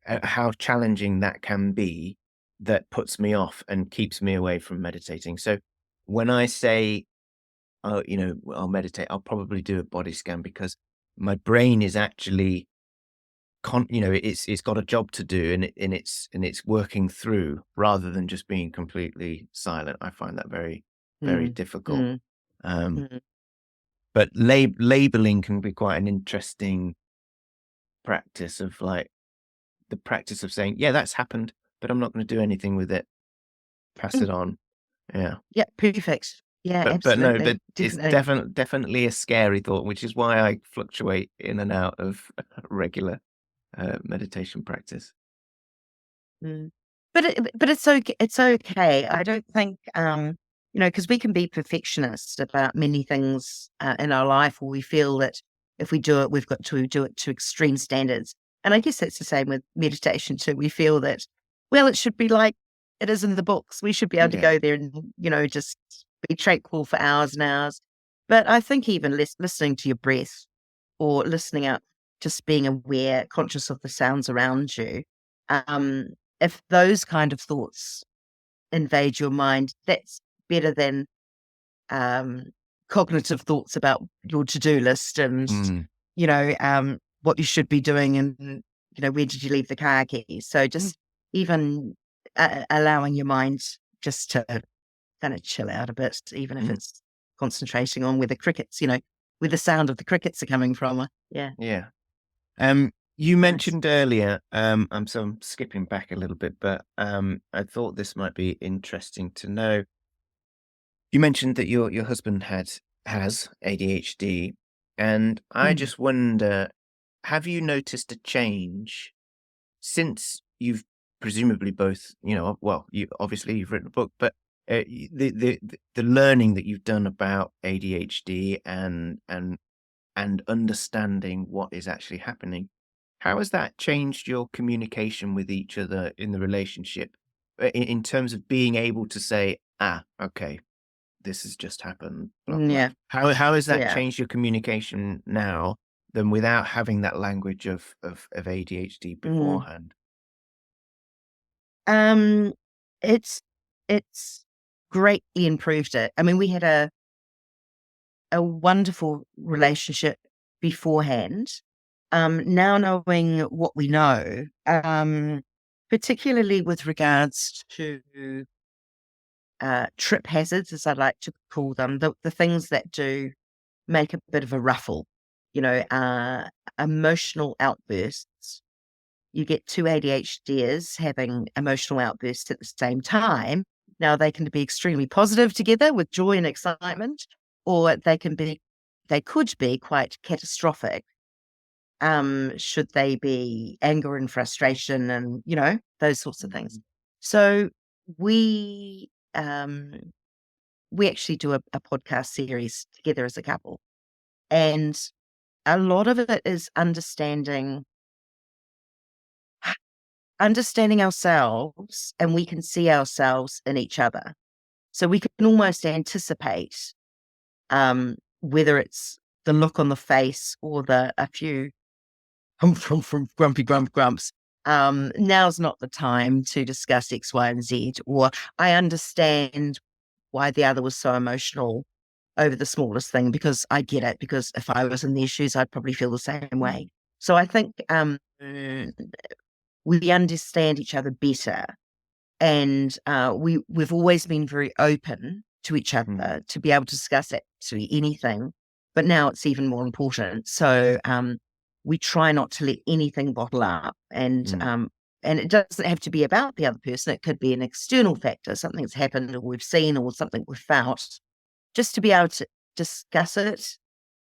[SPEAKER 1] how challenging that can be, that puts me off and keeps me away from meditating. So when I say, "Oh, I'll meditate," I'll probably do a body scan because my brain is actually it's got a job to do, and it's working through rather than just being completely silent. I find that very, very
[SPEAKER 2] Mm,
[SPEAKER 1] difficult.
[SPEAKER 2] mm,
[SPEAKER 1] Um,
[SPEAKER 2] mm.
[SPEAKER 1] but labeling can be quite an interesting practice of like the practice of saying, yeah, that's happened, but I'm not going to do anything with it. Pass
[SPEAKER 2] Mm.
[SPEAKER 1] it on. Yeah.
[SPEAKER 2] Yeah, perfect. Yeah,
[SPEAKER 1] But no,
[SPEAKER 2] absolutely.
[SPEAKER 1] that it's
[SPEAKER 2] Definitely.
[SPEAKER 1] definitely a scary thought, which is why I fluctuate in and out of regular meditation practice.
[SPEAKER 2] Mm. But it's okay. I don't think, because we can be perfectionists about many things in our life, or we feel that if we do it, we've got to do it to extreme standards. And I guess that's the same with meditation too. We feel that, well, it should be like it is in the books. We should be able to
[SPEAKER 1] Yeah.
[SPEAKER 2] go there and, just be tranquil for hours and hours. But I think even listening to your breath, or listening out, just being aware, conscious of the sounds around you, um, if those kind of thoughts invade your mind, that's better than um, cognitive thoughts about your to-do list and,
[SPEAKER 1] Mm.
[SPEAKER 2] what you should be doing, and, where did you leave the car keys? So just even allowing your mind just to kind of chill out a bit, even if
[SPEAKER 1] Mm.
[SPEAKER 2] it's concentrating on where the crickets, where the sound of the crickets are coming from. Yeah,
[SPEAKER 1] Yeah. You
[SPEAKER 2] nice.
[SPEAKER 1] mentioned earlier, I'm skipping back a little bit, but I thought this might be interesting to know. You mentioned that your husband has ADHD, and I
[SPEAKER 2] Mm.
[SPEAKER 1] just wonder, have you noticed a change since you've presumably both, well, you obviously you've written a book, but the learning that you've done about ADHD and understanding what is actually happening, how has that changed your communication with each other in the relationship, in terms of being able to say, ah, okay, this has just happened, blah blah blah.
[SPEAKER 2] Yeah,
[SPEAKER 1] How has that
[SPEAKER 2] yeah.
[SPEAKER 1] changed your communication now than without having that language of ADHD
[SPEAKER 2] Mm.
[SPEAKER 1] beforehand?
[SPEAKER 2] Um, it's it's greatly improved it. I mean, we had a wonderful relationship beforehand. Now knowing what we know, particularly with regards to trip hazards, as I like to call them, the things that do make a bit of a ruffle, emotional outbursts. You get two ADHDers having emotional outbursts at the same time. Now, they can be extremely positive together with joy and excitement, or they could be quite catastrophic. Should they be anger and frustration and, those sorts of things. So we, um, we actually do a podcast series together as a couple. And a lot of it is understanding ourselves, and we can see ourselves in each other. So we can almost anticipate whether it's the look on the face or a few from grumpy grumps. Now's not the time to discuss X, Y, and Z, or I understand why the other was so emotional over the smallest thing, because I get it, because if I was in their shoes, I'd probably feel the same way. So I think we understand each other better, and we've always been very open to each
[SPEAKER 1] Mm,
[SPEAKER 2] other to be able to discuss absolutely anything, but now it's even more important. So we try not to let anything bottle up,
[SPEAKER 1] mm,
[SPEAKER 2] and it doesn't have to be about the other person. It could be an external factor, something that's happened or we've seen or something we've felt. Just to be able to discuss it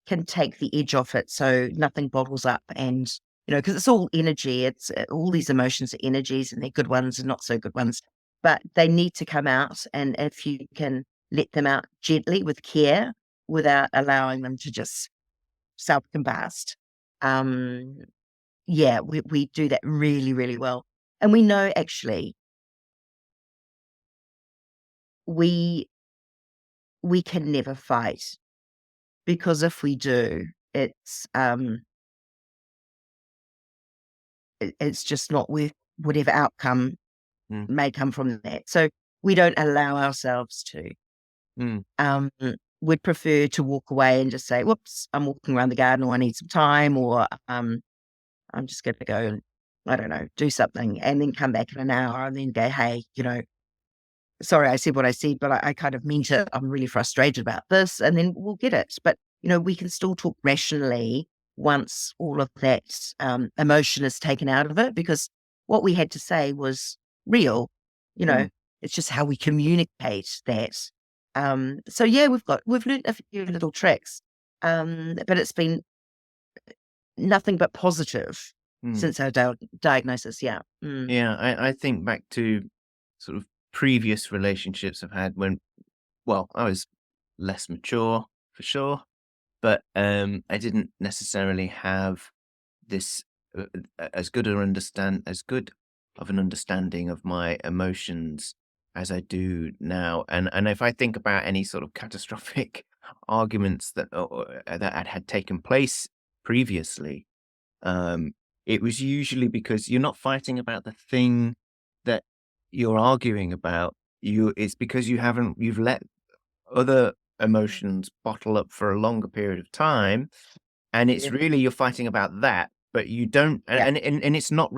[SPEAKER 2] can take the edge off it, so nothing bottles up. And because it's all energy, it's all these emotions are energies, and they're good ones and not so good ones, but they need to come out. And if you can let them out gently with care, without allowing them to just self combust, um yeah, we do that really, really well. And we know, actually, we we can never fight, because if we do, it's just not worth whatever outcome
[SPEAKER 1] mm,
[SPEAKER 2] may come from that. So we don't allow ourselves to.
[SPEAKER 1] mm,
[SPEAKER 2] Um, we'd prefer to walk away and just say, "Whoops, I'm walking around the garden," or "I need some time," or I'm just going to go and, I don't know, do something and then come back in an hour and then go, hey, sorry, I said what I said, but I kind of meant it. I'm really frustrated about this. And then we'll get it. But, we can still talk rationally once all of that emotion is taken out of it, because what we had to say was real.
[SPEAKER 1] Mm.
[SPEAKER 2] It's just how we communicate that. So yeah, we've learned a few little tricks, but it's been nothing but positive
[SPEAKER 1] Mm.
[SPEAKER 2] since our diagnosis. Yeah. Mm.
[SPEAKER 1] Yeah, I think back to sort of previous relationships I've had when, well, I was less mature for sure, but I didn't necessarily have this as good of an understanding of my emotions as I do now. And if I think about any sort of catastrophic arguments that had taken place previously, um, it was usually because you're not fighting about the thing that you're arguing about. It's because you've let other emotions bottle up for a longer period of time, and it's
[SPEAKER 2] Yeah.
[SPEAKER 1] really you're fighting about that, but you don't,
[SPEAKER 2] Yeah.
[SPEAKER 1] and it's not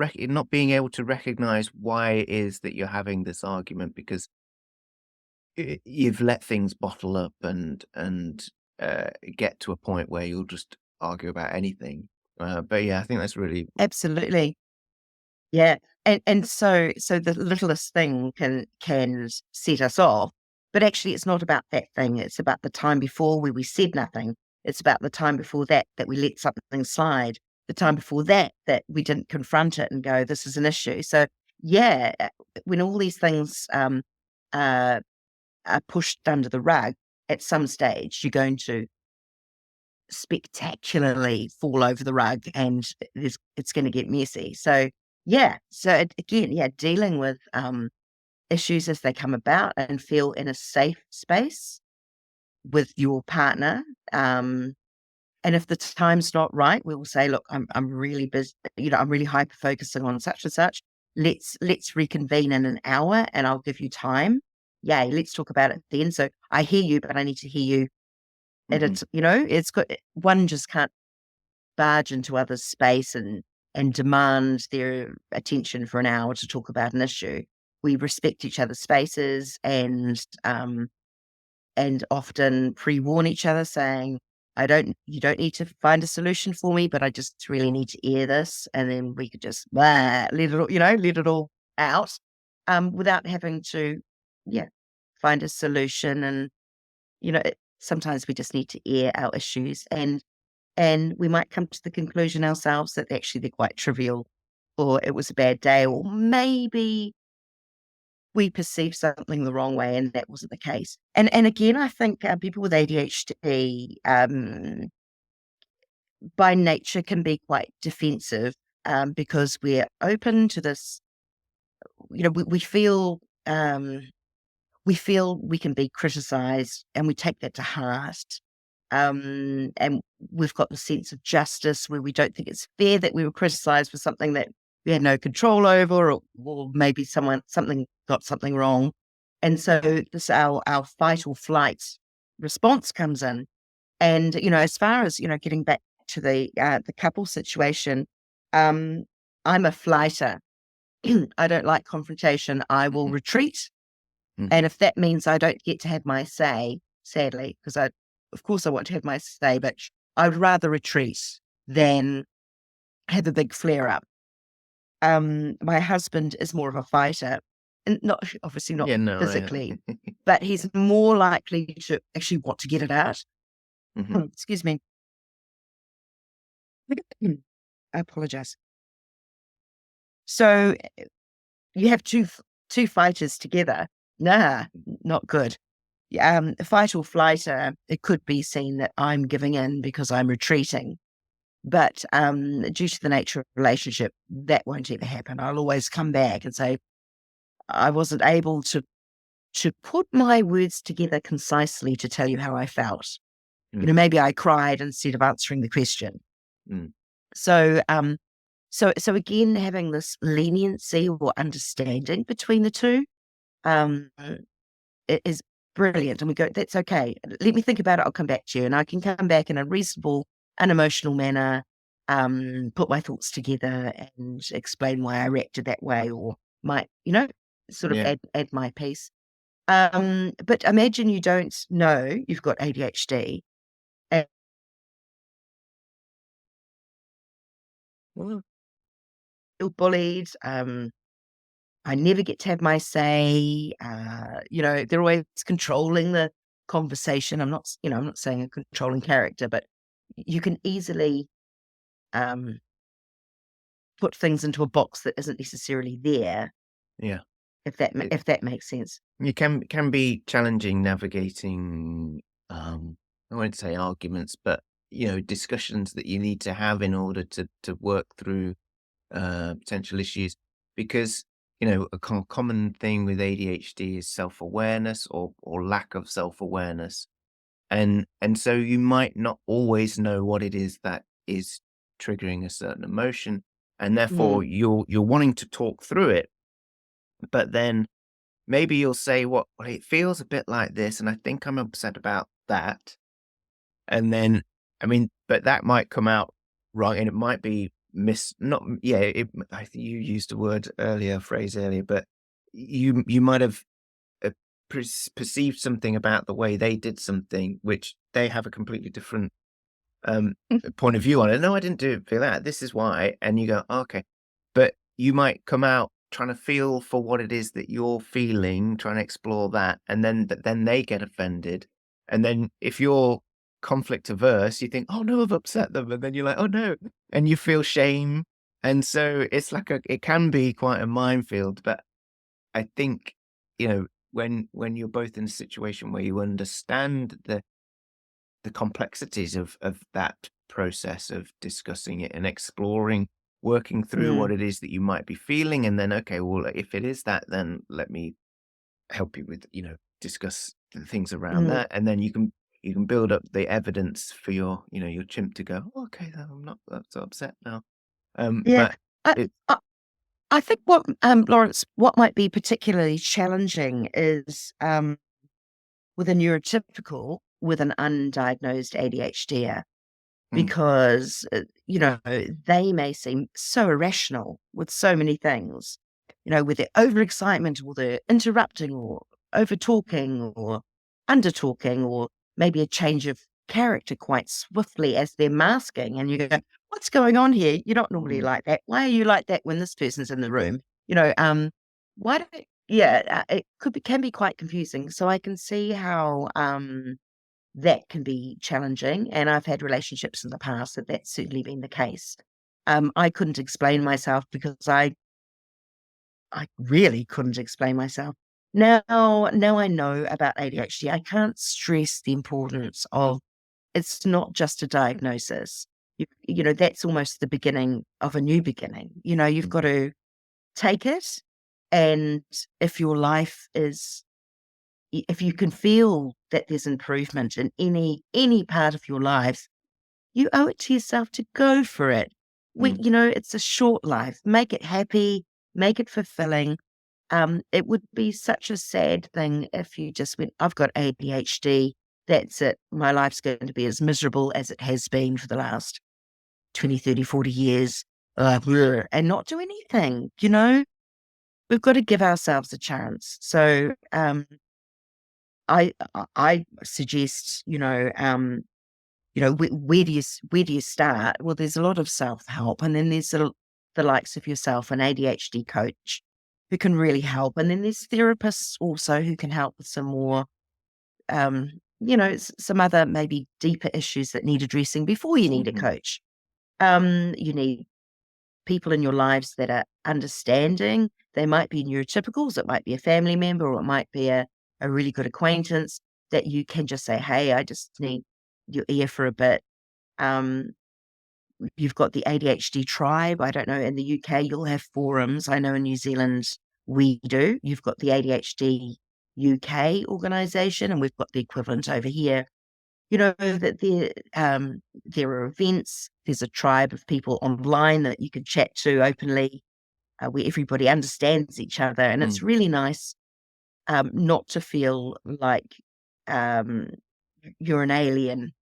[SPEAKER 1] being able to recognize why it is that you're having this argument because you've let things bottle up and get to a point where you'll just argue about anything. But yeah, I think that's really.
[SPEAKER 2] Absolutely. Yeah. And so the littlest thing can set us off, but actually it's not about that thing. It's about the time before where we said nothing. It's about the time before that we let something slide. The time before that we didn't confront it and go, this is an issue. So yeah, when all these things uh, are pushed under the rug, at some stage you're going to spectacularly fall over the rug and it's going to get messy. So yeah, again, yeah, dealing with issues as they come about and feel in a safe space with your partner. And if the time's not right, we will say, look, I'm really busy, I'm really hyper focusing on such and such. Let's reconvene in an hour and I'll give you time. Yay, let's talk about it then. So I hear you, but I need to hear you. And
[SPEAKER 1] Mhm.
[SPEAKER 2] it's good. One just can't barge into others' space and demand their attention for an hour to talk about an issue. We respect each other's spaces and often pre-warn each other saying, you don't need to find a solution for me, but I just really need to air this. And then we could just let it all out, without having to, yeah, find a solution. And, sometimes we just need to air our issues and we might come to the conclusion ourselves that actually they're quite trivial, or it was a bad day, or maybe we perceived something the wrong way and that wasn't the case. And again, I think people with ADHD by nature can be quite defensive, because we're open to this. Um, we feel we can be criticized and we take that to heart. And we've got the sense of justice where we don't think it's fair that we were criticized for something that we had no control over, or maybe something got something wrong. And so this our fight or flight response comes in. And, as far as, getting back to the couple situation, um, I'm a flighter. I don't like confrontation. I will
[SPEAKER 1] Mhm.
[SPEAKER 2] retreat.
[SPEAKER 1] Mhm.
[SPEAKER 2] And if that means I don't get to have my say, sadly, because of course, I want to have my say, but I would rather retreat than have a big flare up. My husband is more of a fighter, and obviously not
[SPEAKER 1] Yeah, no,
[SPEAKER 2] physically, but he's more likely to actually want to get it out.
[SPEAKER 1] Mhm.
[SPEAKER 2] Excuse me. I apologize. So you have two fighters together. Nah, not good. Fight or flighter, it could be seen that I'm giving in because I'm retreating. But due to the nature of the relationship, that won't ever happen. I'll always come back and say, I wasn't able to put my words together concisely to tell you how I felt.
[SPEAKER 1] Mm.
[SPEAKER 2] Maybe I cried instead of answering the question.
[SPEAKER 1] Mm.
[SPEAKER 2] So so again, having this leniency or understanding between the two, um, is brilliant. And we go, that's okay. Let me think about it. I'll come back to you. And I can come back in a reasonable, unemotional manner. put my thoughts together and explain why I reacted that way, or might, sort of
[SPEAKER 1] Yeah.
[SPEAKER 2] add my piece. But imagine you don't know you've got ADHD and
[SPEAKER 1] Well,
[SPEAKER 2] feel bullied. I never get to have my say. They're always controlling the conversation. I'm not saying a controlling character, but you can easily um, put things into a box that isn't necessarily there,
[SPEAKER 1] yeah.
[SPEAKER 2] if that makes sense.
[SPEAKER 1] You can be challenging navigating, I won't say arguments, but, discussions that you need to have in order to work through, potential issues. Because, a common thing with ADHD is self-awareness or lack of self-awareness. And so you might not always know what it is that is triggering a certain emotion, and
[SPEAKER 2] Mm,
[SPEAKER 1] therefore you're wanting to talk through it, but then maybe you'll say, well, it feels a bit like this, and I think I'm upset about that. And then, I mean, but that might come out wrong, and it might be not, yeah, I think you used a word earlier, phrase earlier, but you might have uh, perceived something about the way they did something, which they have a completely different um, point of view on it. No, I didn't do it for that. This is why. And you go, "Oh, okay." But you might come out trying to feel for what it is that you're feeling, trying to explore that. And then, but then they get offended. And then if you're conflict averse, you think, "Oh no, I've upset them." And then you're like, "Oh no." And you feel shame. And so it's like it can be quite a minefield. But I think, when you're both in a situation where you understand the complexities of that process of discussing it and exploring, working through
[SPEAKER 2] mm,
[SPEAKER 1] what it is that you might be feeling, and then, okay, well, if it is that, then let me help you with, discuss the things around
[SPEAKER 2] mm.
[SPEAKER 1] that, and then you can build up the evidence for your chimp to go, "Oh, okay, then I'm not that so upset now."
[SPEAKER 2] Yeah.
[SPEAKER 1] But
[SPEAKER 2] I,
[SPEAKER 1] it,
[SPEAKER 2] I, I think Laurence, what might be particularly challenging is with a neurotypical with an undiagnosed ADHD,
[SPEAKER 1] mm,
[SPEAKER 2] because they may seem so irrational with so many things, with their overexcitement or their interrupting or over talking or under talking, or maybe a change of character quite swiftly as they're masking, and you go, what's going on here? You're not normally
[SPEAKER 1] mm,
[SPEAKER 2] like that. Why are you like that when this person's in the room? you know why do yeah, it can be quite confusing, so I can see how that can be challenging. And I've had relationships in the past that that's certainly been the case. I couldn't explain myself because I really couldn't explain myself. Now I know about ADHD. I can't stress the importance of, it's not just a diagnosis. That's almost the beginning of a new beginning. You've
[SPEAKER 1] mm,
[SPEAKER 2] got to take it, and if your life is if you can feel that there's improvement in any part of your life, you owe it to yourself to go for it.
[SPEAKER 1] mm,
[SPEAKER 2] It's a short life. Make it happy, make it fulfilling. It would be such a sad thing if you just went, I've got ADHD. That's it. My life's going to be as miserable as it has been for the last 20, 30, 40 years, and not do anything. We've got to give ourselves a chance. So, I suggest, where do you start? Well, there's a lot of self help, and then there's the likes of yourself, an ADHD coach who can really help, and then there's therapists also who can help with some more, some other maybe deeper issues that need addressing before you need a
[SPEAKER 1] mhm,
[SPEAKER 2] coach. You need people in your lives that are understanding. They might be neurotypicals, it might be a family member, or it might be a really good acquaintance that you can just say, hey, I just need your ear for a bit. Um, you've got the ADHD tribe. I don't know, in the UK, you'll have forums. I know in New Zealand, we do. You've got the ADHD UK organization, and we've got the equivalent over here. That there are events, there's a tribe of people online that you can chat to openly, where everybody understands each other. And it's
[SPEAKER 1] mm,
[SPEAKER 2] really nice, not to feel like um, you're an alien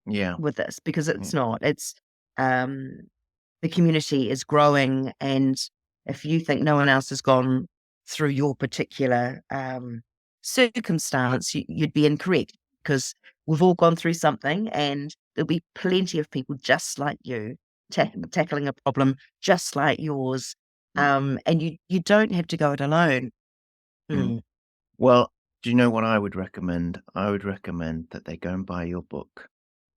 [SPEAKER 1] yeah,
[SPEAKER 2] with this, because it's
[SPEAKER 1] yeah,
[SPEAKER 2] not. It's the community is growing, and if you think no one else has gone through your particular circumstance, you'd be incorrect, because we've all gone through something, and there'll be plenty of people just like you tackling a problem just like yours.
[SPEAKER 1] Mm.
[SPEAKER 2] And you don't have to go it alone.
[SPEAKER 1] Mm. Well, do you know what I would recommend? I would recommend that they go and buy your book,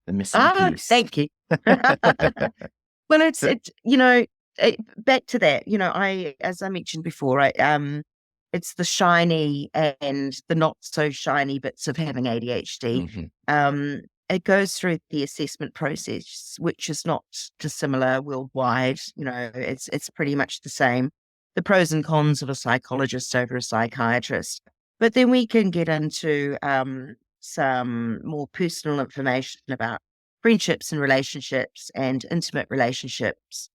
[SPEAKER 1] The Missing Piece.
[SPEAKER 2] Thank you. Well,
[SPEAKER 1] So,
[SPEAKER 2] back to that, as I mentioned before, it's the shiny and the not so shiny bits of having ADHD.
[SPEAKER 1] mhm,
[SPEAKER 2] It goes through the assessment process, which is not dissimilar worldwide. It's pretty much the same. The pros and cons of a psychologist over a psychiatrist. But then we can get into some more personal information about friendships and relationships and intimate relationships.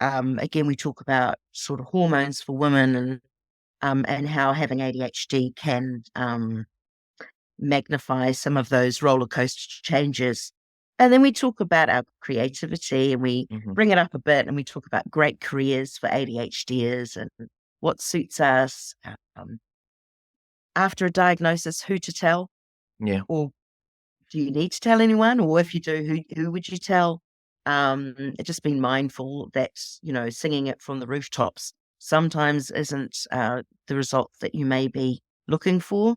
[SPEAKER 2] Again, we talk about sort of hormones for women, and how having ADHD can magnify some of those roller coaster changes. And then we talk about our creativity, and we
[SPEAKER 1] mhm.
[SPEAKER 2] bring it up a bit, and we talk about great careers for ADHDers and what suits us. Um, After a diagnosis, who to tell,
[SPEAKER 1] Yeah,
[SPEAKER 2] or do you need to tell anyone? Or if you do, who would you tell? Just being mindful that, singing it from the rooftops sometimes isn't the result that you may be looking for.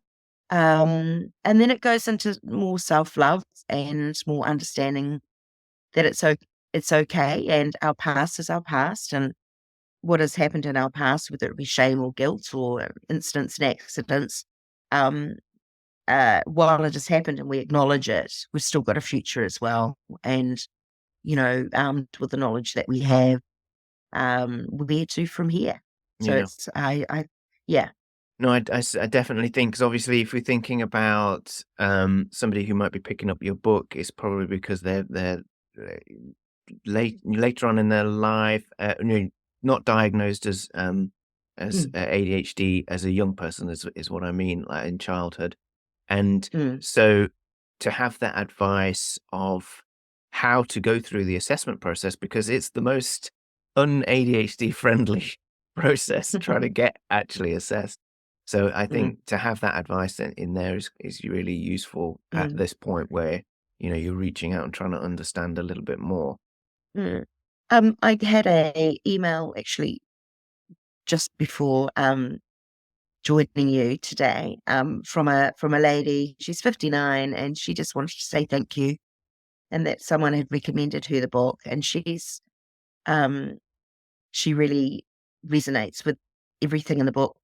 [SPEAKER 2] And then it goes into more self-love and more understanding that it's okay, and our past is our past, and what has happened in our past, whether it be shame or guilt or incidents and accidents, um, while it has happened and we acknowledge it, we've still got a future as well. And, with the knowledge that we have, where to from here. So
[SPEAKER 1] yeah.
[SPEAKER 2] yeah.
[SPEAKER 1] No, I definitely think, because obviously, if we're thinking about somebody who might be picking up your book, it's probably because they're uh, later on in their life, not diagnosed as
[SPEAKER 2] Mm,
[SPEAKER 1] ADHD as a young person is what I mean, like in childhood. And
[SPEAKER 2] mm,
[SPEAKER 1] so to have that advice of how to go through the assessment process, because it's the most un-ADHD friendly process trying to get actually assessed. So I
[SPEAKER 2] mm,
[SPEAKER 1] think to have that advice in there is really useful at
[SPEAKER 2] mm,
[SPEAKER 1] this point where, you're reaching out and trying to understand a little bit more.
[SPEAKER 2] mm. I had a email actually just before joining you today, from a lady. She's 59, and she just wanted to say thank you, and that someone had recommended her the book, and um she really resonates with everything in the book.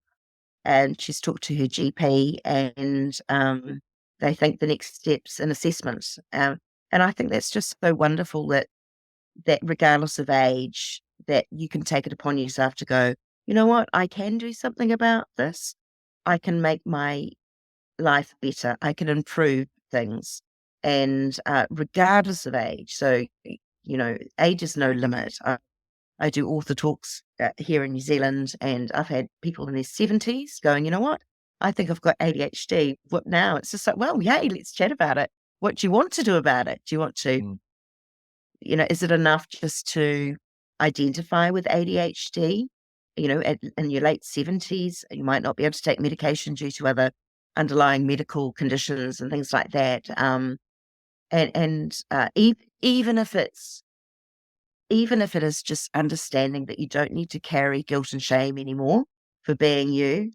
[SPEAKER 2] And she's talked to her GP, and they think the next steps in assessments. And I think that's just so wonderful that regardless of age, that you can take it upon yourself to go, you know what, I can do something about this. I can make my life better. I can improve things. And regardless of age. So, age is no limit. I do author talks here in New Zealand, and I've had people in their 70s going, you know what? I think I've got ADHD. What now? It's just like, well, yay, let's chat about it. What do you want to do about it? Do you want to,
[SPEAKER 1] Mm,
[SPEAKER 2] is it enough just to identify with ADHD? In your late 70s, you might not be able to take medication due to other underlying medical conditions and things like that. Even if it is just understanding that you don't need to carry guilt and shame anymore for being you,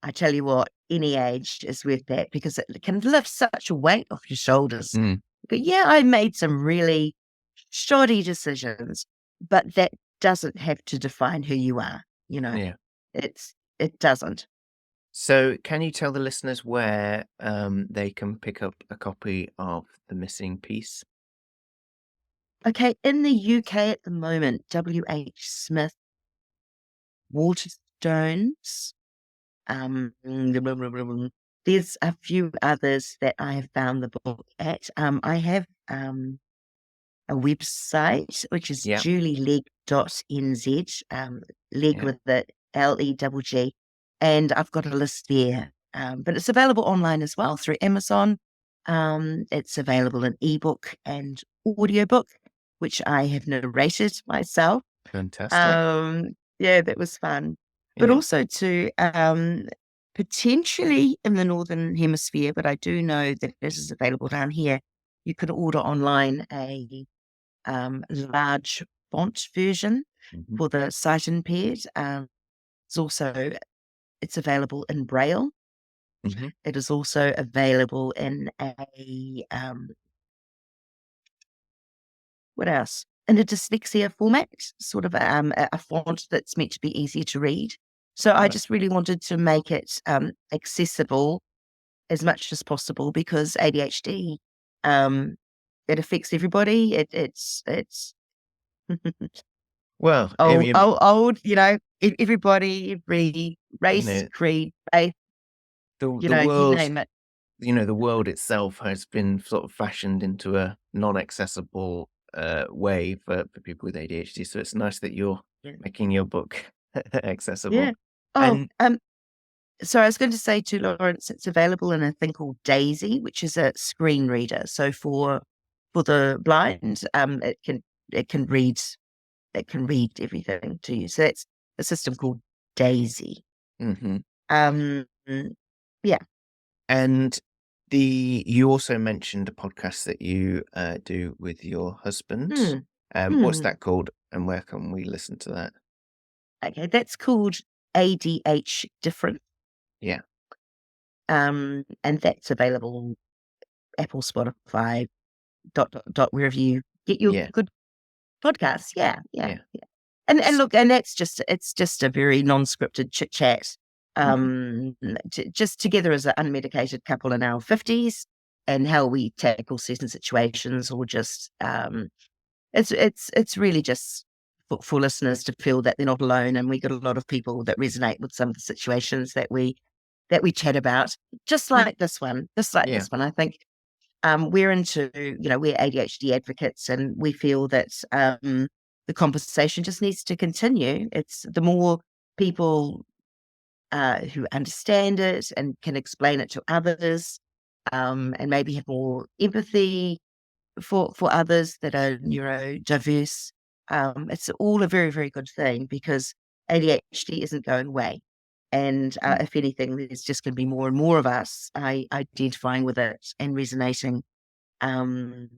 [SPEAKER 2] I tell you what, any age is worth that, because it can lift such a weight off your shoulders.
[SPEAKER 1] mm,
[SPEAKER 2] But yeah, I made some really shoddy decisions, but that doesn't have to define who you are. You know,
[SPEAKER 1] yeah.
[SPEAKER 2] it doesn't.
[SPEAKER 1] So can you tell the listeners where they can pick up a copy of The Missing Piece?
[SPEAKER 2] Okay, in the UK at the moment, WH Smith, Waterstones. There's a few others that I have found the book at. I have a website, which is
[SPEAKER 1] Yeah,
[SPEAKER 2] julielegg.nz, leg
[SPEAKER 1] yeah.
[SPEAKER 2] with the Legg, and I've got a list there. But it's available online as well through Amazon. It's available in ebook and audiobook. which I have narrated myself.
[SPEAKER 1] Fantastic.
[SPEAKER 2] Yeah, that was fun. But
[SPEAKER 1] Yeah.
[SPEAKER 2] also to potentially in the Northern Hemisphere, but I do know that this is available down here. You can order online a large font version
[SPEAKER 1] Mhm.
[SPEAKER 2] for the sight impaired. It's available in Braille.
[SPEAKER 1] Mhm.
[SPEAKER 2] It is also available in a what else? In a dyslexia format, sort of a font that's meant to be easy to read. So I
[SPEAKER 1] Right.
[SPEAKER 2] just really wanted to make it accessible as much as possible because ADHD, it affects everybody. It's
[SPEAKER 1] Well, I
[SPEAKER 2] old,
[SPEAKER 1] mean,
[SPEAKER 2] old, old. Everybody, every
[SPEAKER 1] you
[SPEAKER 2] race,
[SPEAKER 1] know,
[SPEAKER 2] creed, faith.
[SPEAKER 1] the
[SPEAKER 2] You
[SPEAKER 1] world,
[SPEAKER 2] name it.
[SPEAKER 1] the world itself has been sort of fashioned into a non-accessible way for people with ADHD. So it's nice that you're
[SPEAKER 2] Yeah.
[SPEAKER 1] making your book
[SPEAKER 2] Yeah.
[SPEAKER 1] accessible.
[SPEAKER 2] Oh,
[SPEAKER 1] And
[SPEAKER 2] so I was going to say to Laurence, it's available in a thing called Daisy, which is a screen reader. So for the blind, it can read everything to you. So it's a system called Daisy.
[SPEAKER 1] mhm.
[SPEAKER 2] Um, yeah.
[SPEAKER 1] And you also mentioned a podcast that you do with your husband.
[SPEAKER 2] Hmm.
[SPEAKER 1] What's
[SPEAKER 2] Hmm.
[SPEAKER 1] that called, and where can we listen to that?
[SPEAKER 2] Okay, that's called ADH Different.
[SPEAKER 1] Yeah,
[SPEAKER 2] And that's available Apple, Spotify, wherever you get your
[SPEAKER 1] yeah,
[SPEAKER 2] good podcasts. Yeah, yeah,
[SPEAKER 1] yeah.
[SPEAKER 2] yeah. And
[SPEAKER 1] S-
[SPEAKER 2] look, and it's just a very non-scripted chit chat.
[SPEAKER 1] mhm.
[SPEAKER 2] Just together as an unmedicated couple in our 50s and how we tackle certain situations or just it's really just for listeners to feel that they're not alone, and we got a lot of people that resonate with some of the situations that we chat about, just like this one,
[SPEAKER 1] Yeah.
[SPEAKER 2] I think we're we're ADHD advocates, and we feel that the conversation just needs to continue. It's the more people who understand it and can explain it to others, and maybe have more empathy for others that are neurodiverse. It's all a very, very good thing because ADHD isn't going away. And
[SPEAKER 1] Mm.
[SPEAKER 2] if anything, there's just going to be more and more of us identifying with it and resonating um,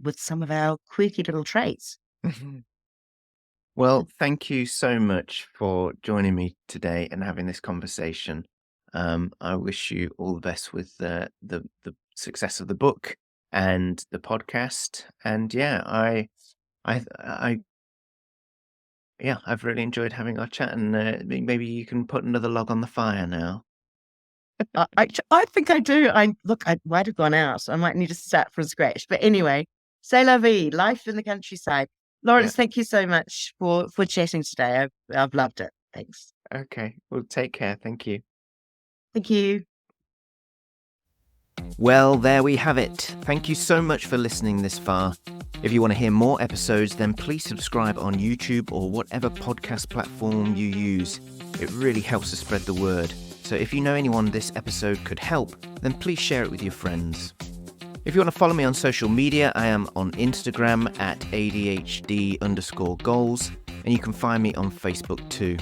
[SPEAKER 2] with some of our quirky little traits.
[SPEAKER 1] Well, thank you so much for joining me today and having this conversation. I wish you all the best with the success of the book and the podcast. And yeah, I yeah, I've really enjoyed having our chat, and maybe you can put another log on the fire now.
[SPEAKER 2] I think I do. I might have gone out. I might need to start from scratch. But anyway, c'est la vie, life in the countryside.
[SPEAKER 1] Yeah.
[SPEAKER 2] Laurence, thank you so much for chatting today. I've loved it. Thanks.
[SPEAKER 1] Okay. Well, take care. Thank you.
[SPEAKER 2] Thank you.
[SPEAKER 1] Well, there we have it. Thank you so much for listening this far. If you want to hear more episodes, then please subscribe on YouTube or whatever podcast platform you use. It really helps to spread the word. So if you know anyone this episode could help, then please share it with your friends. If you want to follow me on social media, I am on Instagram at ADHD_goals, and you can find me on Facebook too.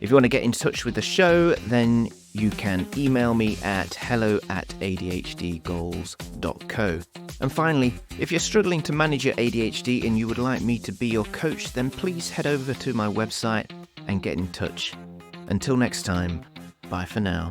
[SPEAKER 1] If you want to get in touch with the show, then you can email me at hello@adhdgoals.co. And finally, if you're struggling to manage your ADHD and you would like me to be your coach, then please head over to my website and get in touch. Until next time, bye for now.